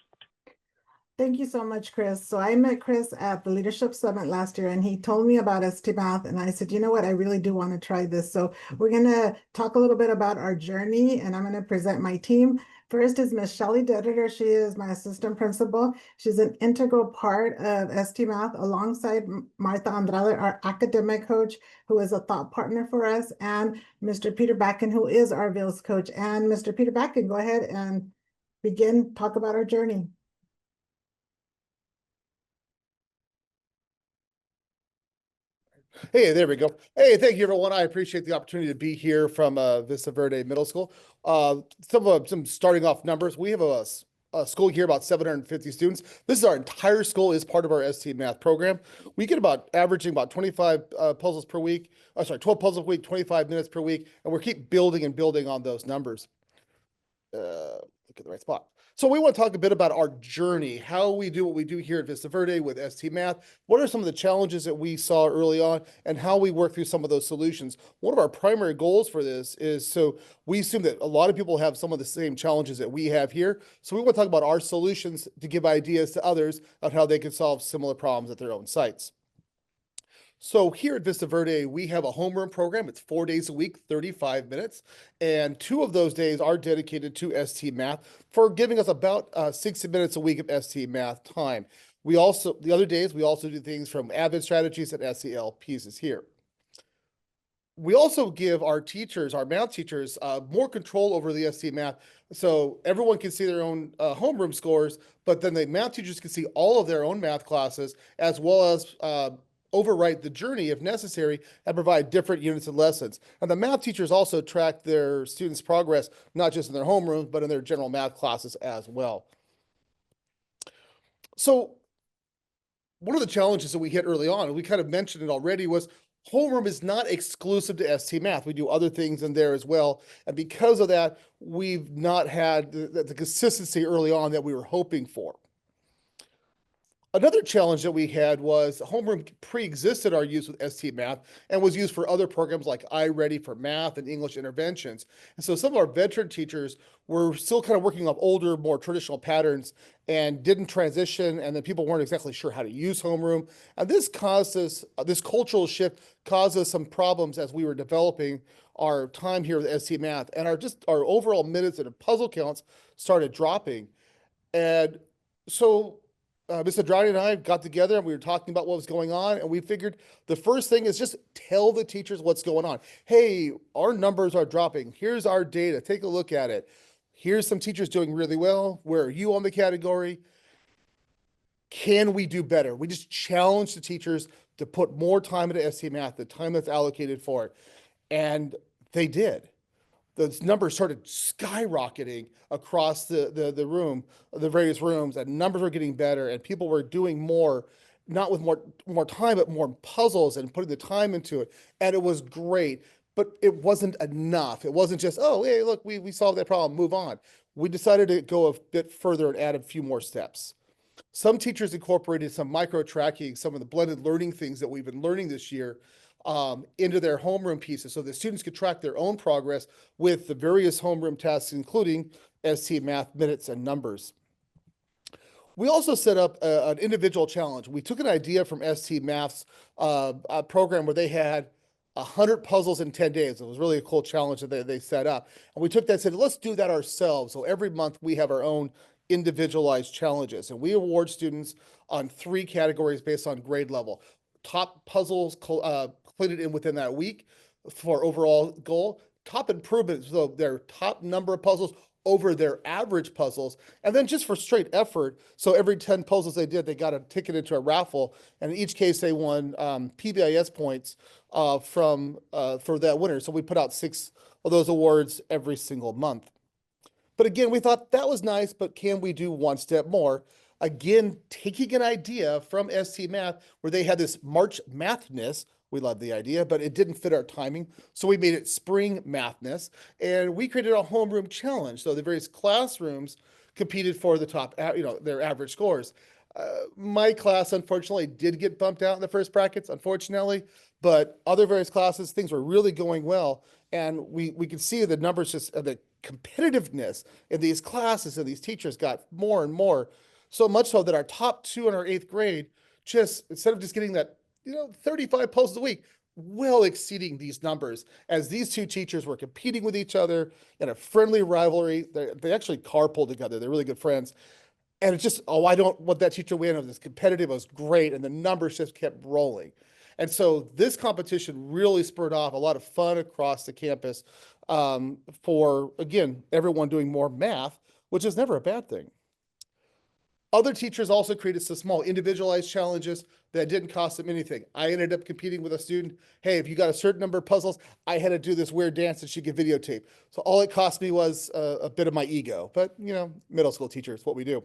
Thank you so much, Chris. So I met Chris at the Leadership Summit last year, and he told me about ST Math, and I said, you know what, I really do want to try this. So we're going to talk a little bit about our journey, and I'm going to present my team. First is Miss Shelley Deditor. She is my assistant principal. She's an integral part of ST Math alongside Martha Andrade, our academic coach, who is a thought partner for us, and Mr. Peter Backen, who is our VILS coach. And Mr. Peter Backen, go ahead and talk about our journey. Hey, there we go. Hey, thank you, everyone. I appreciate the opportunity to be here from Vista Verde Middle School. Some starting off numbers. We have a school here, about 750 students. This is our entire school, is part of our ST Math program. We get averaging about 25 puzzles per week. 12 puzzles a week, 25 minutes per week, and we keep building and building on those numbers. Look at the right spot. So we want to talk a bit about our journey, how we do what we do here at Vista Verde with ST Math. What are some of the challenges that we saw early on and how we work through some of those solutions? One of our primary goals for this is, so we assume that a lot of people have some of the same challenges that we have here. So we want to talk about our solutions to give ideas to others on how they can solve similar problems at their own sites. So here at Vista Verde, we have a homeroom program. It's 4 days a week, 35 minutes. And 2 of those days are dedicated to ST Math for giving us about 60 minutes a week of ST Math time. The other days, we also do things from Avid Strategies and SEL pieces here. We also give our teachers, our math teachers, more control over the ST Math. So everyone can see their own homeroom scores, but then the math teachers can see all of their own math classes, as well as overwrite the journey if necessary and provide different units and lessons. And the math teachers also track their students' progress, not just in their homerooms, but in their general math classes as well. So one of the challenges that we hit early on, and we kind of mentioned it already, was homeroom is not exclusive to ST Math. We do other things in there as well. And because of that, we've not had the consistency early on that we were hoping for. Another challenge that we had was homeroom pre-existed our use with ST Math and was used for other programs like iReady for math and English interventions. And so some of our veteran teachers were still kind of working off older, more traditional patterns and didn't transition, and then people weren't exactly sure how to use homeroom. And this caused us, this cultural shift caused us some problems as we were developing our time here with ST Math, and our overall minutes and puzzle counts started dropping. And so Ms. Andrade and I got together and we were talking about what was going on, and we figured the first thing is just tell the teachers what's going on. Hey, our numbers are dropping. Here's our data. Take a look at it. Here's some teachers doing really well. Where are you on the category? Can we do better? We just challenged the teachers to put more time into ST Math, the time that's allocated for it. And they did. The numbers started skyrocketing across the room, the various rooms, and numbers were getting better, and people were doing more, not with more time, but more puzzles and putting the time into it. And it was great, but it wasn't enough. It wasn't just, oh, hey, look, we solved that problem, move on. We decided to go a bit further and add a few more steps. Some teachers incorporated some micro tracking, some of the blended learning things that we've been learning this year, into their homeroom pieces so the students could track their own progress with the various homeroom tasks, including ST Math minutes and numbers. We also set up an individual challenge. We took an idea from ST Math's program where they had 100 puzzles in 10 days. It was really a cool challenge that they set up. And we took that and said, let's do that ourselves. So every month we have our own individualized challenges. And we award students on 3 categories based on grade level. Top puzzles completed in within that week for overall goal, top improvements, so their top number of puzzles over their average puzzles, and then just for straight effort. So every 10 puzzles they did, they got a ticket into a raffle, and in each case they won PBIS points for that winner. So we put out 6 of those awards every single month. But again, we thought that was nice, but can we do one step more? Again, taking an idea from ST Math where they had this March Mathness. We love the idea, but it didn't fit our timing. So we made it Spring Mathness, and we created a homeroom challenge. So the various classrooms competed for the top, their average scores. My class, unfortunately, did get bumped out in the first brackets, unfortunately, but other various classes, things were really going well. And we could see the numbers, just the competitiveness in these classes and these teachers got more and more, so much so that our top 2 in our 8th grade, just instead of just getting that 35 puzzles a week, well exceeding these numbers, as these 2 teachers were competing with each other in a friendly rivalry. They actually carpool together. They're really good friends. And it's just, I don't want that teacher to win. It was competitive, it was great, and the numbers just kept rolling. And so this competition really spurred off a lot of fun across the campus for, again, everyone doing more math, which is never a bad thing. Other teachers also created some small individualized challenges that didn't cost them anything. I ended up competing with a student. Hey, if you got a certain number of puzzles, I had to do this weird dance that she could videotape. So all it cost me was a bit of my ego. But, middle school teachers, what we do.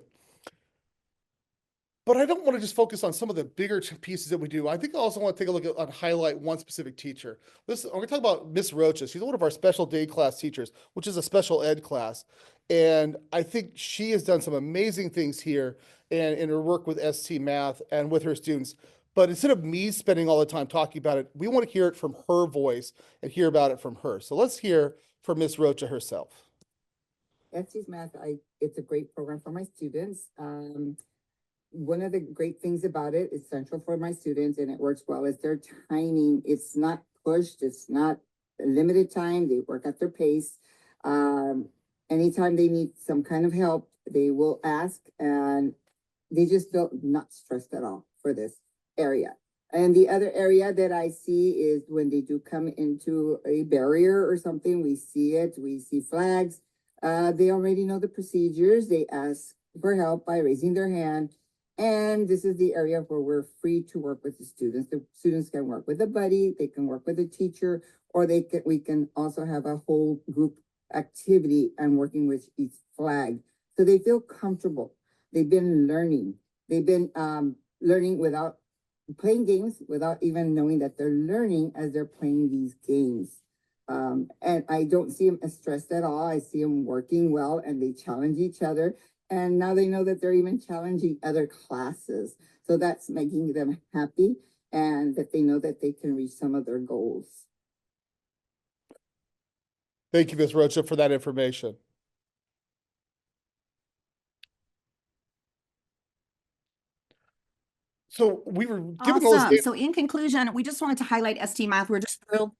But I don't want to just focus on some of the bigger pieces that we do. I think I also want to take a look at highlight one specific teacher. I'm going to talk about Miss Rocha. She's one of our special day class teachers, which is a special ed class. And I think she has done some amazing things here in her work with ST Math and with her students. But instead of me spending all the time talking about it, we want to hear it from her voice and hear about it from her. So let's hear from Miss Rocha herself. ST Math, it's a great program for my students. One of the great things about it is central for my students, and it works well, is their timing. It's not pushed. It's not a limited time. They work at their pace. Anytime they need some kind of help, they will ask, and they just feel not stressed at all for this area. And the other area that I see is when they do come into a barrier or something, we see it, we see flags. They already know the procedures. They ask for help by raising their hand. And this is the area where we're free to work with the students. The students can work with a buddy, they can work with a teacher, or we can also have a whole group activity and working with each flag. So they feel comfortable. They've been learning. They've been learning without playing games, without even knowing that they're learning as they're playing these games. And I don't see them as stressed at all. I see them working well, and they challenge each other. And now they know that they're even challenging other classes. So that's making them happy, and that they know that they can reach some of their goals. Thank you, Ms. Rocha, for that information. So we were given those Awesome. data. So in conclusion, we just wanted to highlight ST Math. We're just thrilled.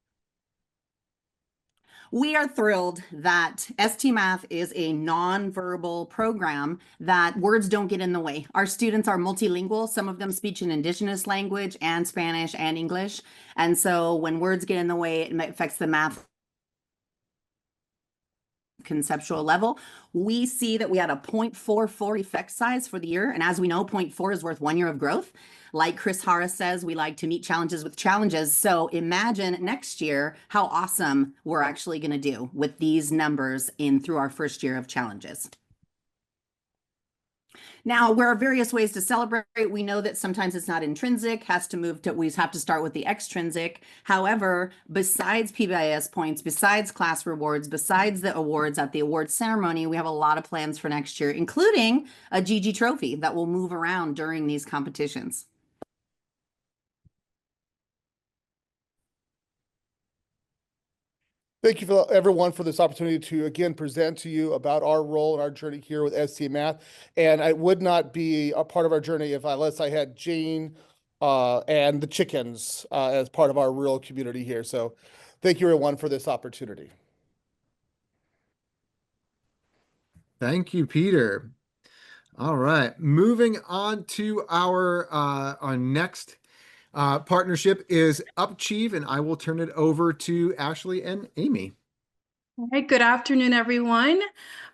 We are thrilled that ST Math is a nonverbal program that words don't get in the way. Our students are multilingual. Some of them speak an indigenous language and Spanish and English. And so when words get in the way, it affects the math conceptual level. We see that we had a 0.44 effect size for the year. And as we know, 0.4 is worth 1 year of growth. Like Chris Harris says, we like to meet challenges with challenges. So imagine next year how awesome we're actually going to do with these numbers through our first year of challenges. Now, there are various ways to celebrate. We know that sometimes it's not intrinsic, we have to start with the extrinsic. However, besides PBIS points, besides class rewards, besides the awards at the awards ceremony, we have a lot of plans for next year, including a Gigi trophy that will move around during these competitions. Thank you for everyone for this opportunity to again present to you about our role and our journey here with ST Math. And I would not be a part of our journey unless I had Jane and the chickens as part of our rural community here. So thank you everyone for this opportunity. Thank you, Peter. All right, moving on to our next partnership is Upchieve, and I will turn it over to Ashley and Amy. All right, good afternoon, everyone.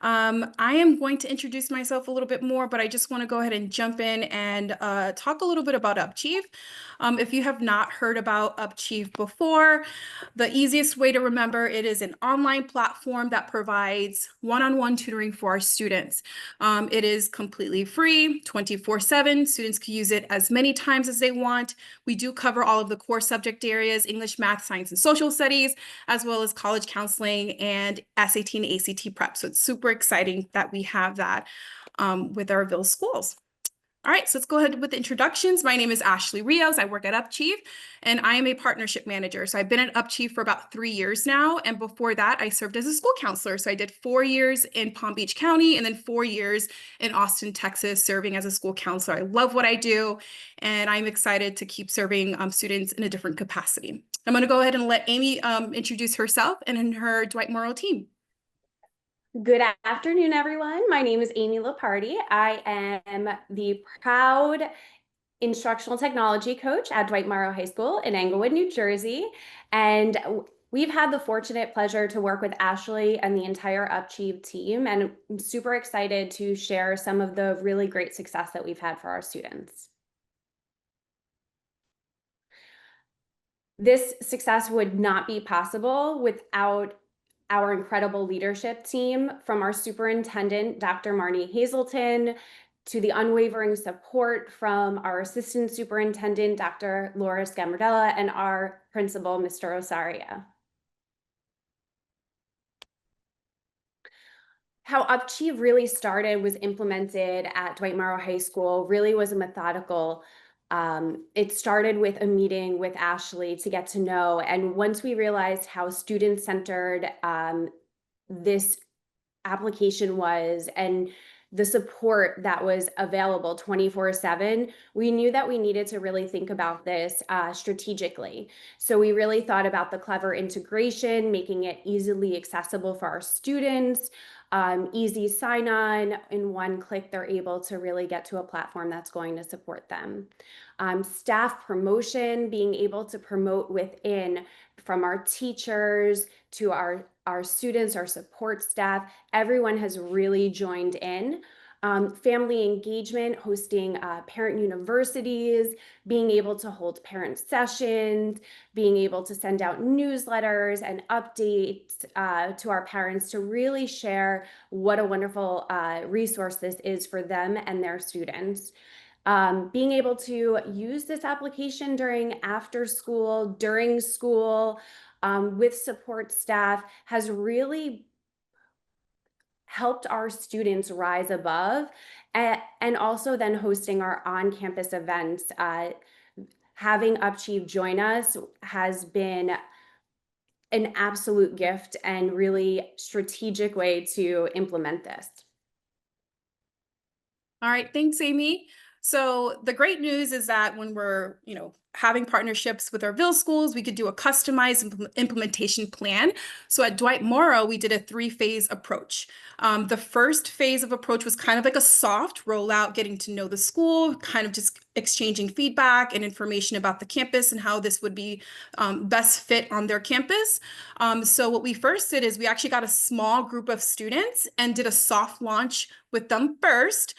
I am going to introduce myself a little bit more, but I just want to go ahead and jump in and talk a little bit about Upchieve. If you have not heard about Upchieve before, the easiest way to remember it is an online platform that provides one-on-one tutoring for our students. It is completely free, 24/7. Students can use it as many times as they want. We do cover all of the core subject areas, English, math, science, and social studies, as well as college counseling and SAT and ACT prep. So it's super exciting that we have that with our VILS schools. All right, so let's go ahead with the introductions. My name is Ashley Rios. I work at Upchieve, and I am a partnership manager. So I've been at Upchieve for about 3 years now. And before that, I served as a school counselor. So I did 4 years in Palm Beach County and then 4 years in Austin, Texas, serving as a school counselor. I love what I do, and I'm excited to keep serving students in a different capacity. I'm going to go ahead and let Amy introduce herself and her Dwight Morrow team. Good afternoon, everyone. My name is Amy Lepardi. I am the proud instructional technology coach at Dwight Morrow High School in Englewood, New Jersey. And we've had the fortunate pleasure to work with Ashley and the entire Upchieve team. And I'm super excited to share some of the really great success that we've had for our students. This success would not be possible without our incredible leadership team, from our superintendent, Dr. Marnie Hazelton, to the unwavering support from our assistant superintendent, Dr. Laura Scamardella, and our principal, Mr. Osaria. How Upchieve really started was implemented at Dwight Morrow High School, really was a methodical. It started with a meeting with Ashley to get to know, and once we realized how student-centered this application was and the support that was available 24/7, we knew that we needed to really think about this strategically. So we really thought about the clever integration, making it easily accessible for our students, easy sign-on. In one click, they're able to really get to a platform that's going to support them. Staff promotion, being able to promote within, from our teachers to our students, our support staff, everyone has really joined in. Family engagement, hosting parent universities, being able to hold parent sessions, being able to send out newsletters and updates to our parents to really share what a wonderful resource this is for them and their students. Being able to use this application during after school, during school, with support staff has really helped our students rise above, and also then hosting our on-campus events. Having Upchieve join us has been an absolute gift and really strategic way to implement this. All right, thanks, Amy. So the great news is that when we're, having partnerships with our VILS schools, we could do a customized implementation plan. So at Dwight Morrow, we did a 3-phase approach. The first phase of approach was kind of like a soft rollout, getting to know the school, kind of just exchanging feedback and information about the campus and how this would be best fit on their campus. So what we first did is we actually got a small group of students and did a soft launch with them first,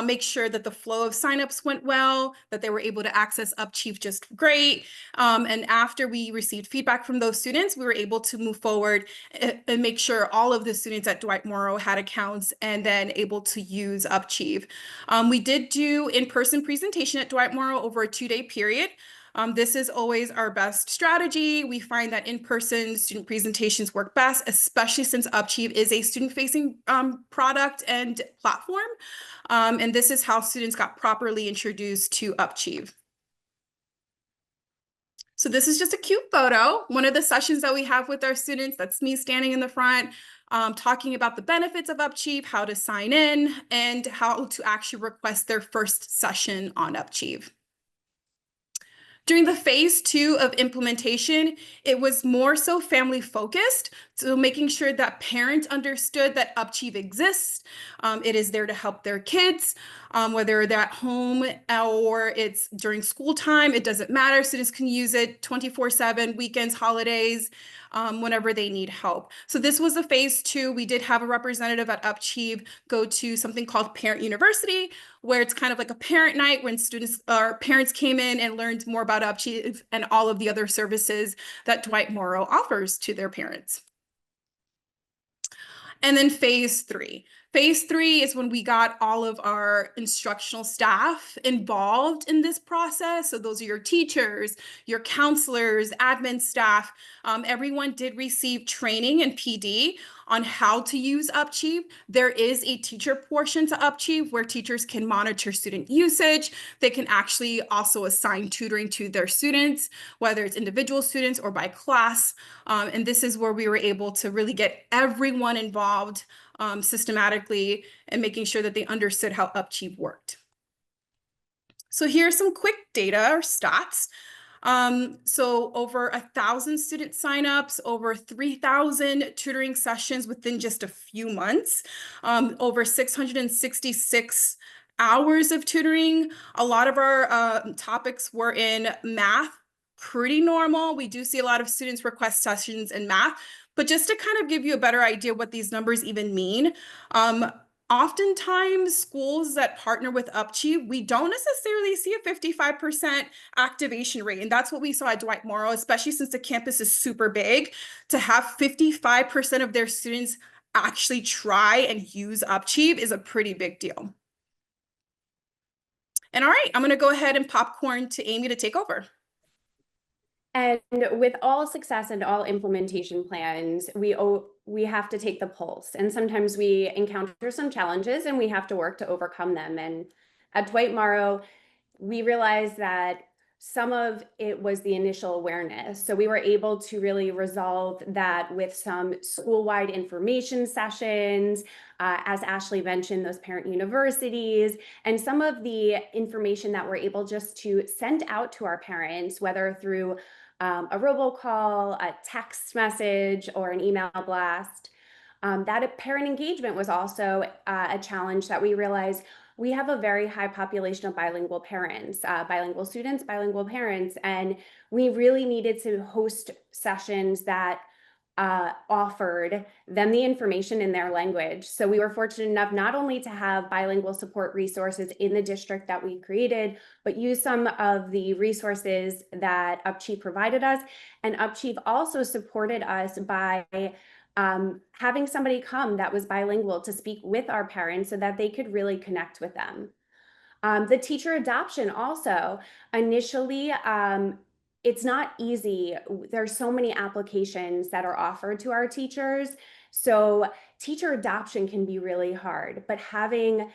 make sure that the flow of signups went well, that they were able to access Upchieve just great. And after we received feedback from those students, we were able to move forward and make sure all of the students at Dwight Morrow had accounts and then able to use Upchieve. We did do in-person presentation at Dwight Morrow over a 2-day period. This is always our best strategy. We find that in-person student presentations work best, especially since Upchieve is a student-facing product and platform. And this is how students got properly introduced to Upchieve. So this is just a cute photo. One of the sessions that we have with our students, that's me standing in the front, talking about the benefits of Upchieve, how to sign in, and how to actually request their first session on Upchieve. During the phase 2 of implementation, it was more so family focused So making sure that parents understood that Upchieve exists. It is there to help their kids, whether they're at home or it's during school time, it doesn't matter. Students can use it 24/7, weekends, holidays, whenever they need help. So this was a phase 2. We did have a representative at Upchieve go to something called Parent University, where it's kind of like a parent night when students or parents came in and learned more about Upchieve and all of the other services that Dwight Morrow offers to their parents. And then phase 3. Phase 3 is when we got all of our instructional staff involved in this process. So those are your teachers, your counselors, admin staff. Everyone did receive training and PD on how to use Upchieve. There is a teacher portion to Upchieve where teachers can monitor student usage. They can actually also assign tutoring to their students, whether it's individual students or by class. And this is where we were able to really get everyone involved systematically and making sure that they understood how Upchieve worked. So here's some quick data or stats. So over 1,000 student signups, over 3,000 tutoring sessions within just a few months, over 666 hours of tutoring. A lot of our topics were in math, pretty normal. We do see a lot of students request sessions in math, but just to kind of give you a better idea what these numbers even mean, oftentimes schools that partner with Upchieve, we don't necessarily see a 55% activation rate. And that's what we saw at Dwight Morrow, especially since the campus is super big. To have 55% of their students actually try and use Upchieve is a pretty big deal. And all right, I'm going to go ahead and popcorn to Amy to take over. And with all success and all implementation plans, we have to take the pulse. And sometimes we encounter some challenges and we have to work to overcome them. And at Dwight Morrow, we realized that some of it was the initial awareness. So we were able to really resolve that with some school-wide information sessions, as Ashley mentioned, those parent universities, and some of the information that we're able just to send out to our parents, whether through a robocall, a text message, or an email blast. That parent engagement was also a challenge that we realized we have a very high population of bilingual parents, bilingual students, bilingual parents, and we really needed to host sessions that offered them the information in their language. So we were fortunate enough not only to have bilingual support resources in the district that we created, but use some of the resources that Upchieve provided us. And Upchieve also supported us by having somebody come that was bilingual to speak with our parents so that they could really connect with them. The teacher adoption also, initially, it's not easy. There's so many applications that are offered to our teachers. So teacher adoption can be really hard, but having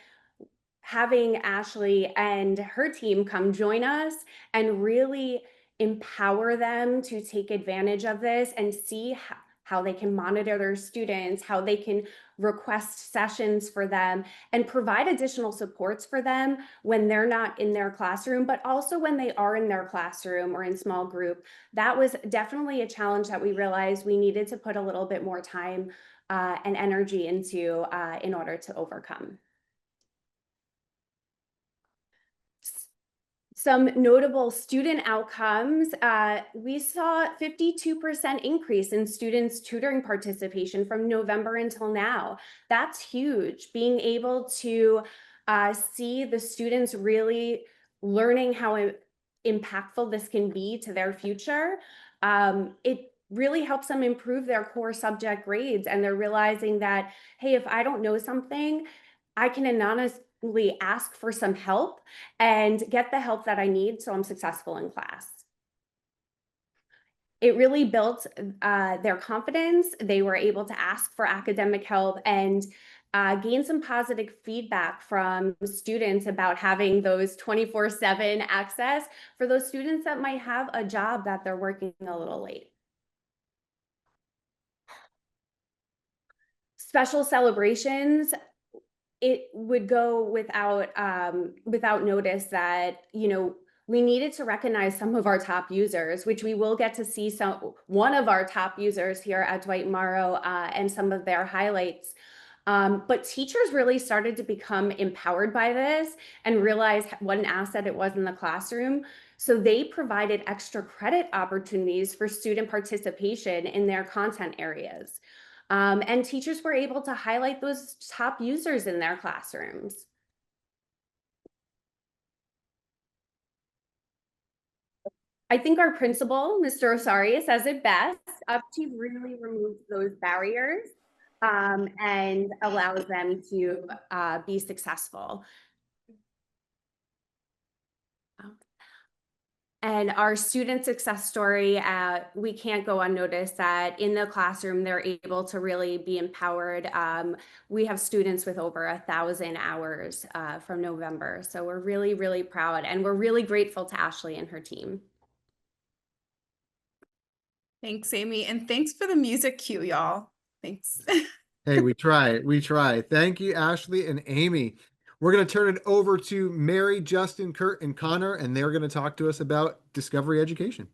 Ashley and her team come join us and really empower them to take advantage of this and see how they can monitor their students, how they can request sessions for them and provide additional supports for them when they're not in their classroom, but also when they are in their classroom or in small group. That was definitely a challenge that we realized we needed to put a little bit more time and energy into in order to overcome. Some notable student outcomes, we saw 52% increase in students tutoring participation from November until now. That's huge. Being able to see the students really learning how impactful this can be to their future. It really helps them improve their core subject grades, and they're realizing that, hey, if I don't know something, I can anonymously ask for some help and get the help that I need so I'm successful in class. It really built their confidence. They were able to ask for academic help and gain some positive feedback from students about having those 24/7 access for those students that might have a job that they're working a little late. Special celebrations, it would go without notice that, you know, we needed to recognize some of our top users, which we will get to see one of our top users here at Dwight Morrow and some of their highlights. But teachers really started to become empowered by this and realize what an asset it was in the classroom. So they provided extra credit opportunities for student participation in their content areas. And teachers were able to highlight those top users in their classrooms. I think our principal, Mr. Osari, says it best. Uptee really removes those barriers and allows them to be successful. And our student success story, we can't go unnoticed that in the classroom, they're able to really be empowered. We have students with over 1,000 hours from November. So we're really, really proud, and we're really grateful to Ashley and her team. Thanks, Amy. And thanks for the music cue, y'all. Thanks. Hey, we try. We try. Thank you, Ashley and Amy. We're going to turn it over to Mary, Justin, Kurt, and Connor, and they're going to talk to us about Discovery Education.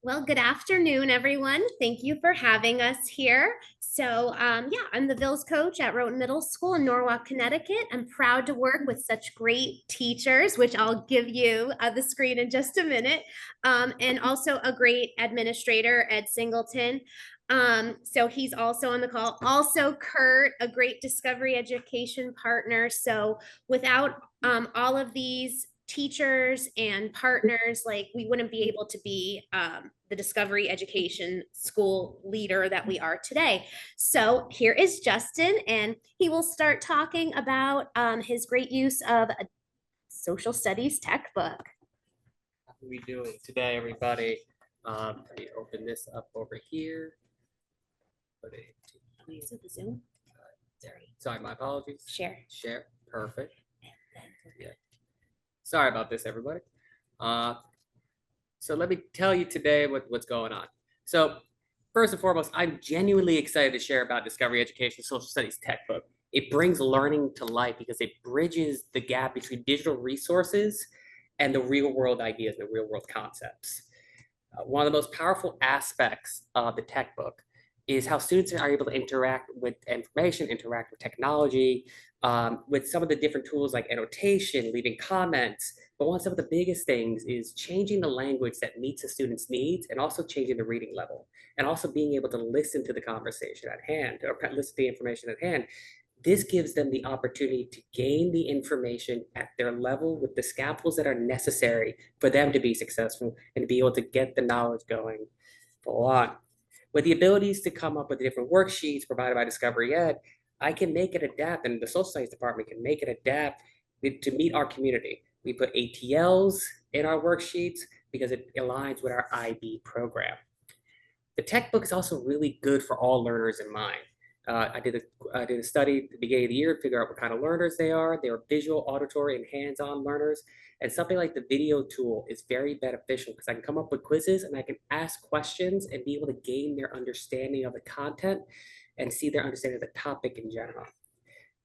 Well, good afternoon, everyone. Thank you for having us here. So yeah, I'm the VILS coach at Rhoton Middle School in Norwalk, Connecticut. I'm proud to work with such great teachers, which I'll give you the screen in just a minute, and also a great administrator, Ed Singleton. So he's also on the call. Also, Kurt, a great Discovery Education partner. So without all of these teachers and partners, like we wouldn't be able to be the Discovery Education school leader that we are today. So here is Justin, and he will start talking about his great use of a social studies textbook. How are we doing today, everybody? Let me open this up over here. Put it Please the Zoom. Sorry, my apologies. Share. Share. Perfect. Yeah. Sorry about this, everybody. So let me tell you today what's going on. So first and foremost, I'm genuinely excited to share about Discovery Education Social Studies textbook. It brings learning to life because it bridges the gap between digital resources and the real world ideas, the real world concepts. One of the most powerful aspects of the textbook is how students are able to interact with information, interact with technology, with some of the different tools like annotation, leaving comments. But one of the biggest things is changing the language that meets the student's needs and also changing the reading level and also being able to listen to the conversation at hand or listen to the information at hand. This gives them the opportunity to gain the information at their level with the scaffolds that are necessary for them to be successful and to be able to get the knowledge going full on. With the abilities to come up with different worksheets provided by Discovery Ed, I can make it adapt, and the social science department can make it adapt to meet our community. We put ATLs in our worksheets because it aligns with our IB program. The textbook is also really good for all learners in mind. I did a study at the beginning of the year to figure out what kind of learners they are. They are visual, auditory, and hands-on learners. And something like the video tool is very beneficial because I can come up with quizzes and I can ask questions and be able to gain their understanding of the content and see their understanding of the topic in general.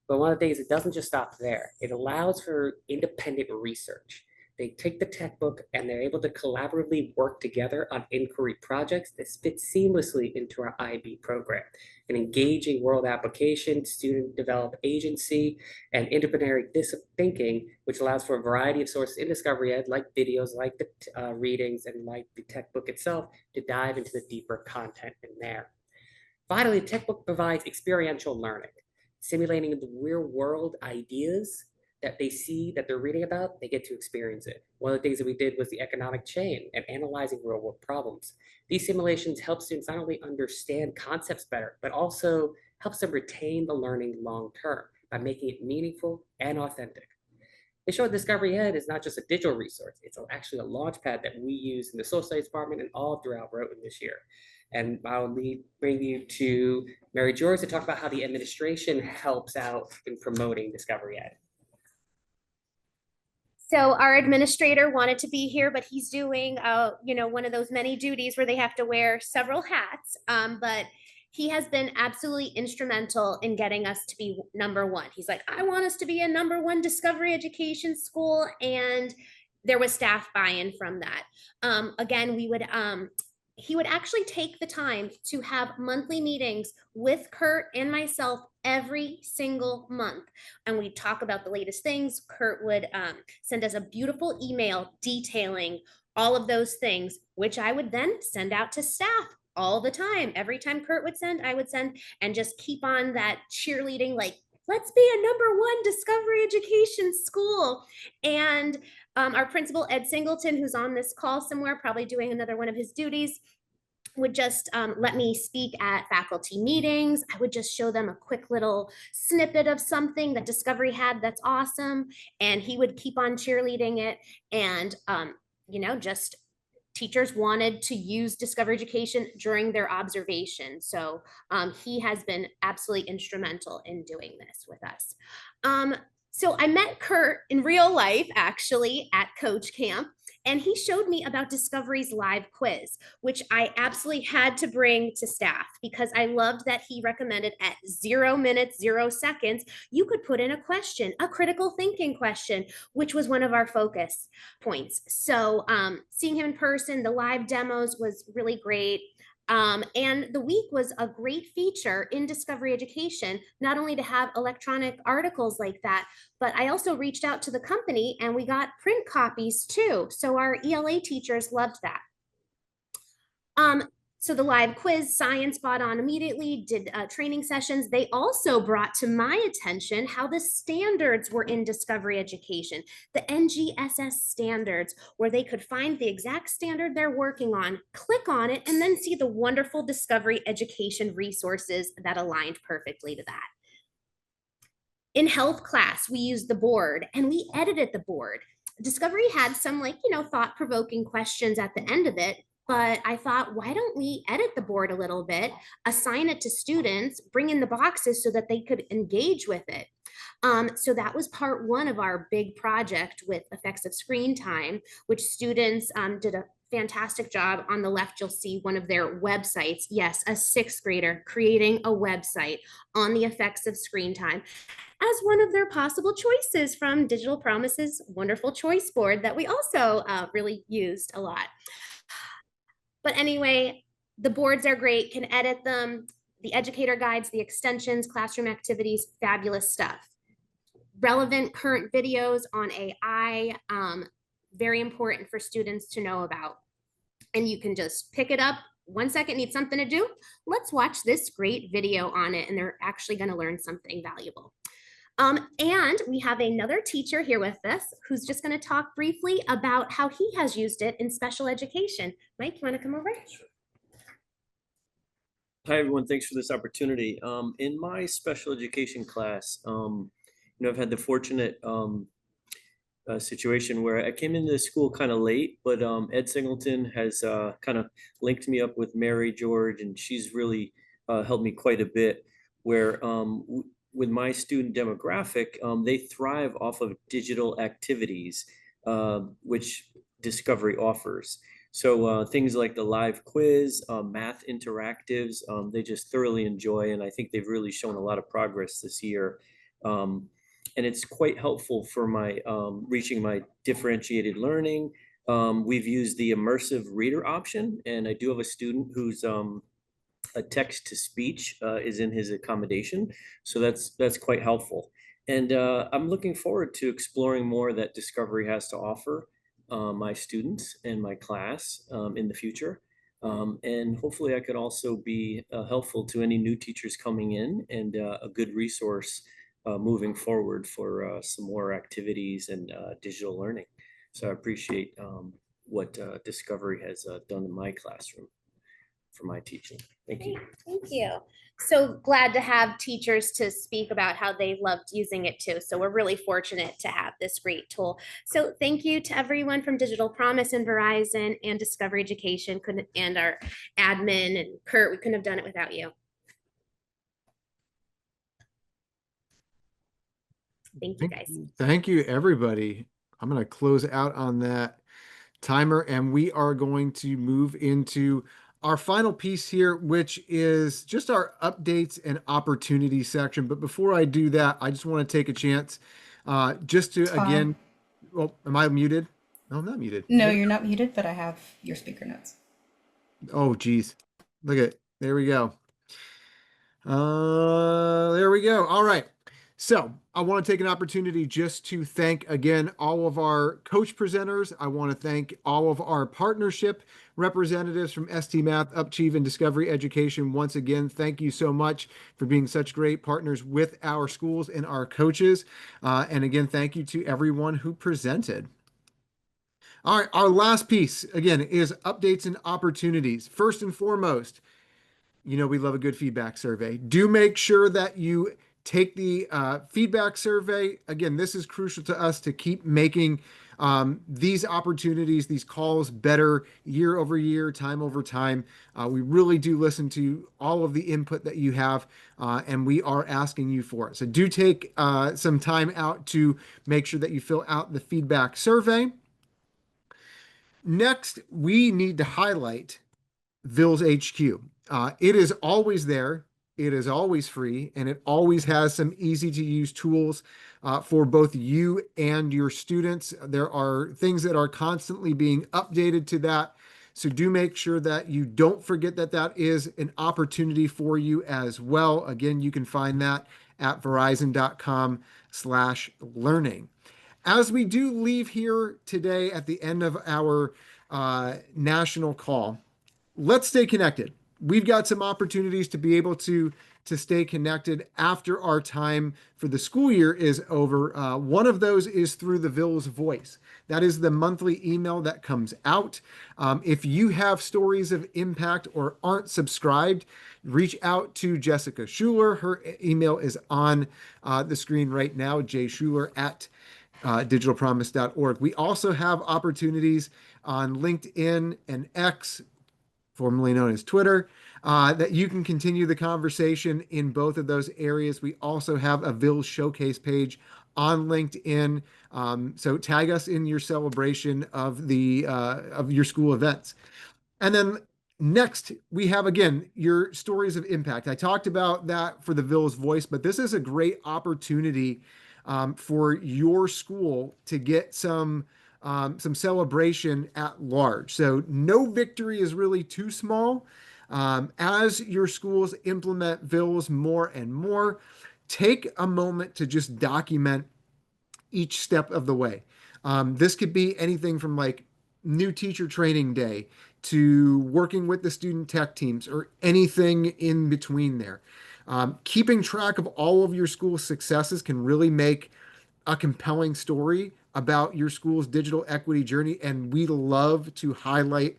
But one of the things, it doesn't just stop there. It allows for independent research. They take the textbook and they're able to collaboratively work together on inquiry projects that fit seamlessly into our IB program. An engaging world application, student developed agency, and interdisciplinary thinking, which allows for a variety of sources in Discovery Ed, like videos, like the readings, and like the textbook itself, to dive into the deeper content in there. Finally, the textbook provides experiential learning, simulating the real world ideas that they see, that they're reading about, they get to experience it. One of the things that we did was the economic chain and analyzing real world problems. These simulations help students not only understand concepts better, but also helps them retain the learning long term by making it meaningful and authentic. It showed Discovery Ed is not just a digital resource, it's actually a launch pad that we use in the social studies department and all throughout Rhoton this year. And I'll bring you to Mary George to talk about how the administration helps out in promoting Discovery Ed. So our administrator wanted to be here, but he's doing, one of those many duties where they have to wear several hats. But he has been absolutely instrumental in getting us to be #1. He's like, I want us to be a #1 discovery education school. And there was staff buy-in from that. Again, he would actually take the time to have monthly meetings with Kurt and myself every single month. And we'd talk about the latest things. Kurt would send us a beautiful email detailing all of those things, which I would then send out to staff all the time. Every time Kurt would send, I would send, and just keep on that cheerleading, like, let's be a #1 discovery education school. And our principal, Ed Singleton, who's on this call somewhere, probably doing another one of his duties, would just let me speak at faculty meetings. I would just show them a quick little snippet of something that Discovery had that's awesome. And he would keep on cheerleading it. And, just teachers wanted to use Discovery Education during their observation. So he has been absolutely instrumental in doing this with us. So I met Kurt in real life, actually, at Coach Camp, and he showed me about Discovery's live quiz, which I absolutely had to bring to staff because I loved that he recommended at 0 minutes, 0 seconds, you could put in a question, a critical thinking question, which was one of our focus points. So seeing him in person, the live demos was really great. And the week was a great feature in Discovery Education, not only to have electronic articles like that, but I also reached out to the company and we got print copies too. So our ELA teachers loved that. So the live quiz, science bought on immediately, did training sessions. They also brought to my attention how the standards were in Discovery Education, the NGSS standards, where they could find the exact standard they're working on, click on it, and then see the wonderful Discovery Education resources that aligned perfectly to that. In health class, we used the board and we edited the board. Discovery had some thought-provoking questions at the end of it, but I thought, why don't we edit the board a little bit, assign it to students, bring in the boxes so that they could engage with it. So that was part 1 of our big project with effects of screen time, which students did a fantastic job. On the left, you'll see one of their websites. Yes, a 6th grader creating a website on the effects of screen time as one of their possible choices from Digital Promise's wonderful choice board that we also really used a lot. But anyway, the boards are great, can edit them. The educator guides, the extensions, classroom activities, fabulous stuff. Relevant current videos on AI, very important for students to know about. And you can just pick it up. 1 second, need something to do. Let's watch this great video on it, and they're actually going to learn something valuable. And we have another teacher here with us who's just going to talk briefly about how he has used it in special education. Mike, you want to come over? Hi, everyone. Thanks for this opportunity. In my special education class, I've had the fortunate situation where I came into the school kind of late, but Ed Singleton has kind of linked me up with Mary George, and she's really helped me quite a bit where with my student demographic, they thrive off of digital activities, which Discovery offers. So things like the live quiz, math interactives, they just thoroughly enjoy, and I think they've really shown a lot of progress this year. And it's quite helpful for my reaching my differentiated learning. We've used the immersive reader option, and I do have a student who's a text-to-speech is in his accommodation, so that's quite helpful. And I'm looking forward to exploring more that Discovery has to offer my students and my class in the future. And hopefully I could also be helpful to any new teachers coming in and a good resource moving forward for some more activities and digital learning. So I appreciate what Discovery has done in my classroom for my teaching. Thank you. Thank you. So glad to have teachers to speak about how they loved using it too. So we're really fortunate to have this great tool. So thank you to everyone from Digital Promise and Verizon and Discovery Education and our admin and Kurt. We couldn't have done it without you. Thank you, guys. Thank you, everybody. I'm going to close out on that timer, and we are going to move into our final piece here, which is just our updates and opportunities section. But before I do that, I just want to take a chance just to, again, oh, am I muted? No, I'm not muted. No, you're not muted, but I have your speaker notes. Oh, geez. Look at, there we go. There we go. All right. So I want to take an opportunity just to thank again all of our coach presenters. I want to thank all of our partnership representatives from ST Math, Upchieve, and Discovery Education. Once again, thank you so much for being such great partners with our schools and our coaches. And again, thank you to everyone who presented. All right, our last piece, again, is updates and opportunities. First and foremost, you know, we love a good feedback survey. Do make sure that you take the feedback survey. Again, this is crucial to us to keep making these opportunities, these calls better year over year, time over time. We really do listen to all of the input that you have, and we are asking you for it. So do take some time out to make sure that you fill out the feedback survey. Next, we need to highlight VILS HQ. It is always there. It is always free, and it always has some easy to use tools for both you and your students. There are things that are constantly being updated to that. So do make sure that you don't forget that that is an opportunity for you as well. Again, you can find that at verizon.com/learning. As we do leave here today at the end of our national call, let's stay connected. We've got some opportunities to be able to stay connected after our time for the school year is over. One of those is through the VILS Voice. That is the monthly email that comes out. If you have stories of impact or aren't subscribed, reach out to Jessica Schuler. Her email is on the screen right now, jschuler@digitalpromise.org. We also have opportunities on LinkedIn and X, formerly known as Twitter, that you can continue the conversation in both of those areas. We also have a VILS showcase page on LinkedIn. So tag us in your celebration of your school events. And then next, we have, again, your stories of impact. I talked about that for the VILS Voice, but this is a great opportunity for your school to get some celebration at large. So no victory is really too small. As your schools implement VILS more and more, take a moment to just document each step of the way. This could be anything from like new teacher training day to working with the student tech teams or anything in between there. Keeping track of all of your school successes can really make a compelling story about your school's digital equity journey. And we love to highlight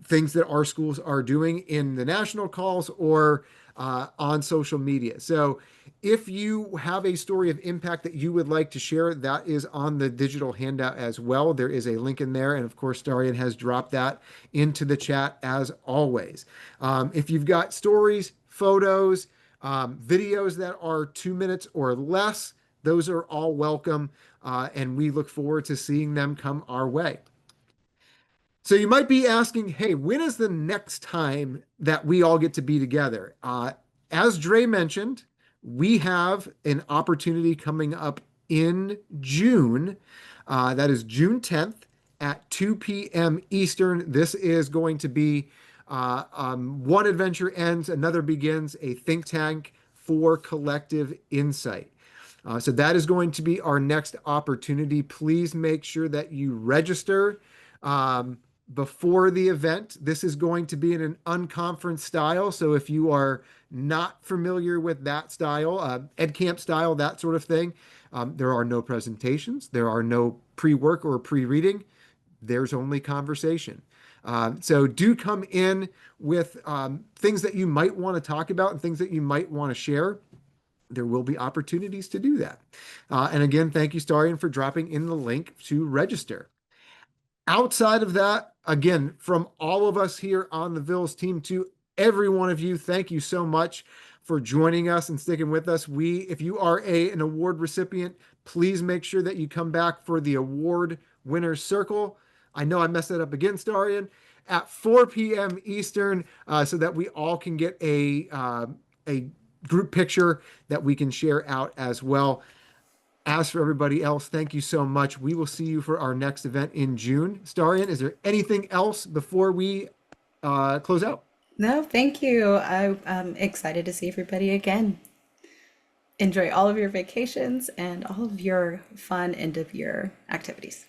things that our schools are doing in the national calls or on social media. So if you have a story of impact that you would like to share, that is on the digital handout as well. There is a link in there. And of course, Darian has dropped that into the chat as always. If you've got stories, photos, videos that are 2 minutes or less, those are all welcome. And we look forward to seeing them come our way. So you might be asking, hey, when is the next time that we all get to be together? As Dre mentioned, we have an opportunity coming up in June. That is June 10th at 2 p.m. Eastern. This is going to be one adventure ends, another begins, a think tank for collective insight. So that is going to be our next opportunity. Please make sure that you register before the event. This is going to be in an unconference style. So if you are not familiar with that style, ed camp style, that sort of thing, there are no presentations. There are no pre-work or pre-reading. There's only conversation. So do come in with things that you might want to talk about and things that you might want to share. There will be opportunities to do that. And again, thank you, Starian, for dropping in the link to register. Outside of that, again, from all of us here on the VILS team to every one of you, thank you so much for joining us and sticking with us. If you are an award recipient, please make sure that you come back for the award winner's circle. I know I messed that up again, Starian. at 4 p.m. Eastern, so that we all can get a group picture that we can share out as well. As for everybody else, thank you so much. We will see you for our next event in June. Starian, is there anything else before we close out? No, thank you. I'm excited to see everybody again. Enjoy all of your vacations and all of your fun end of year activities.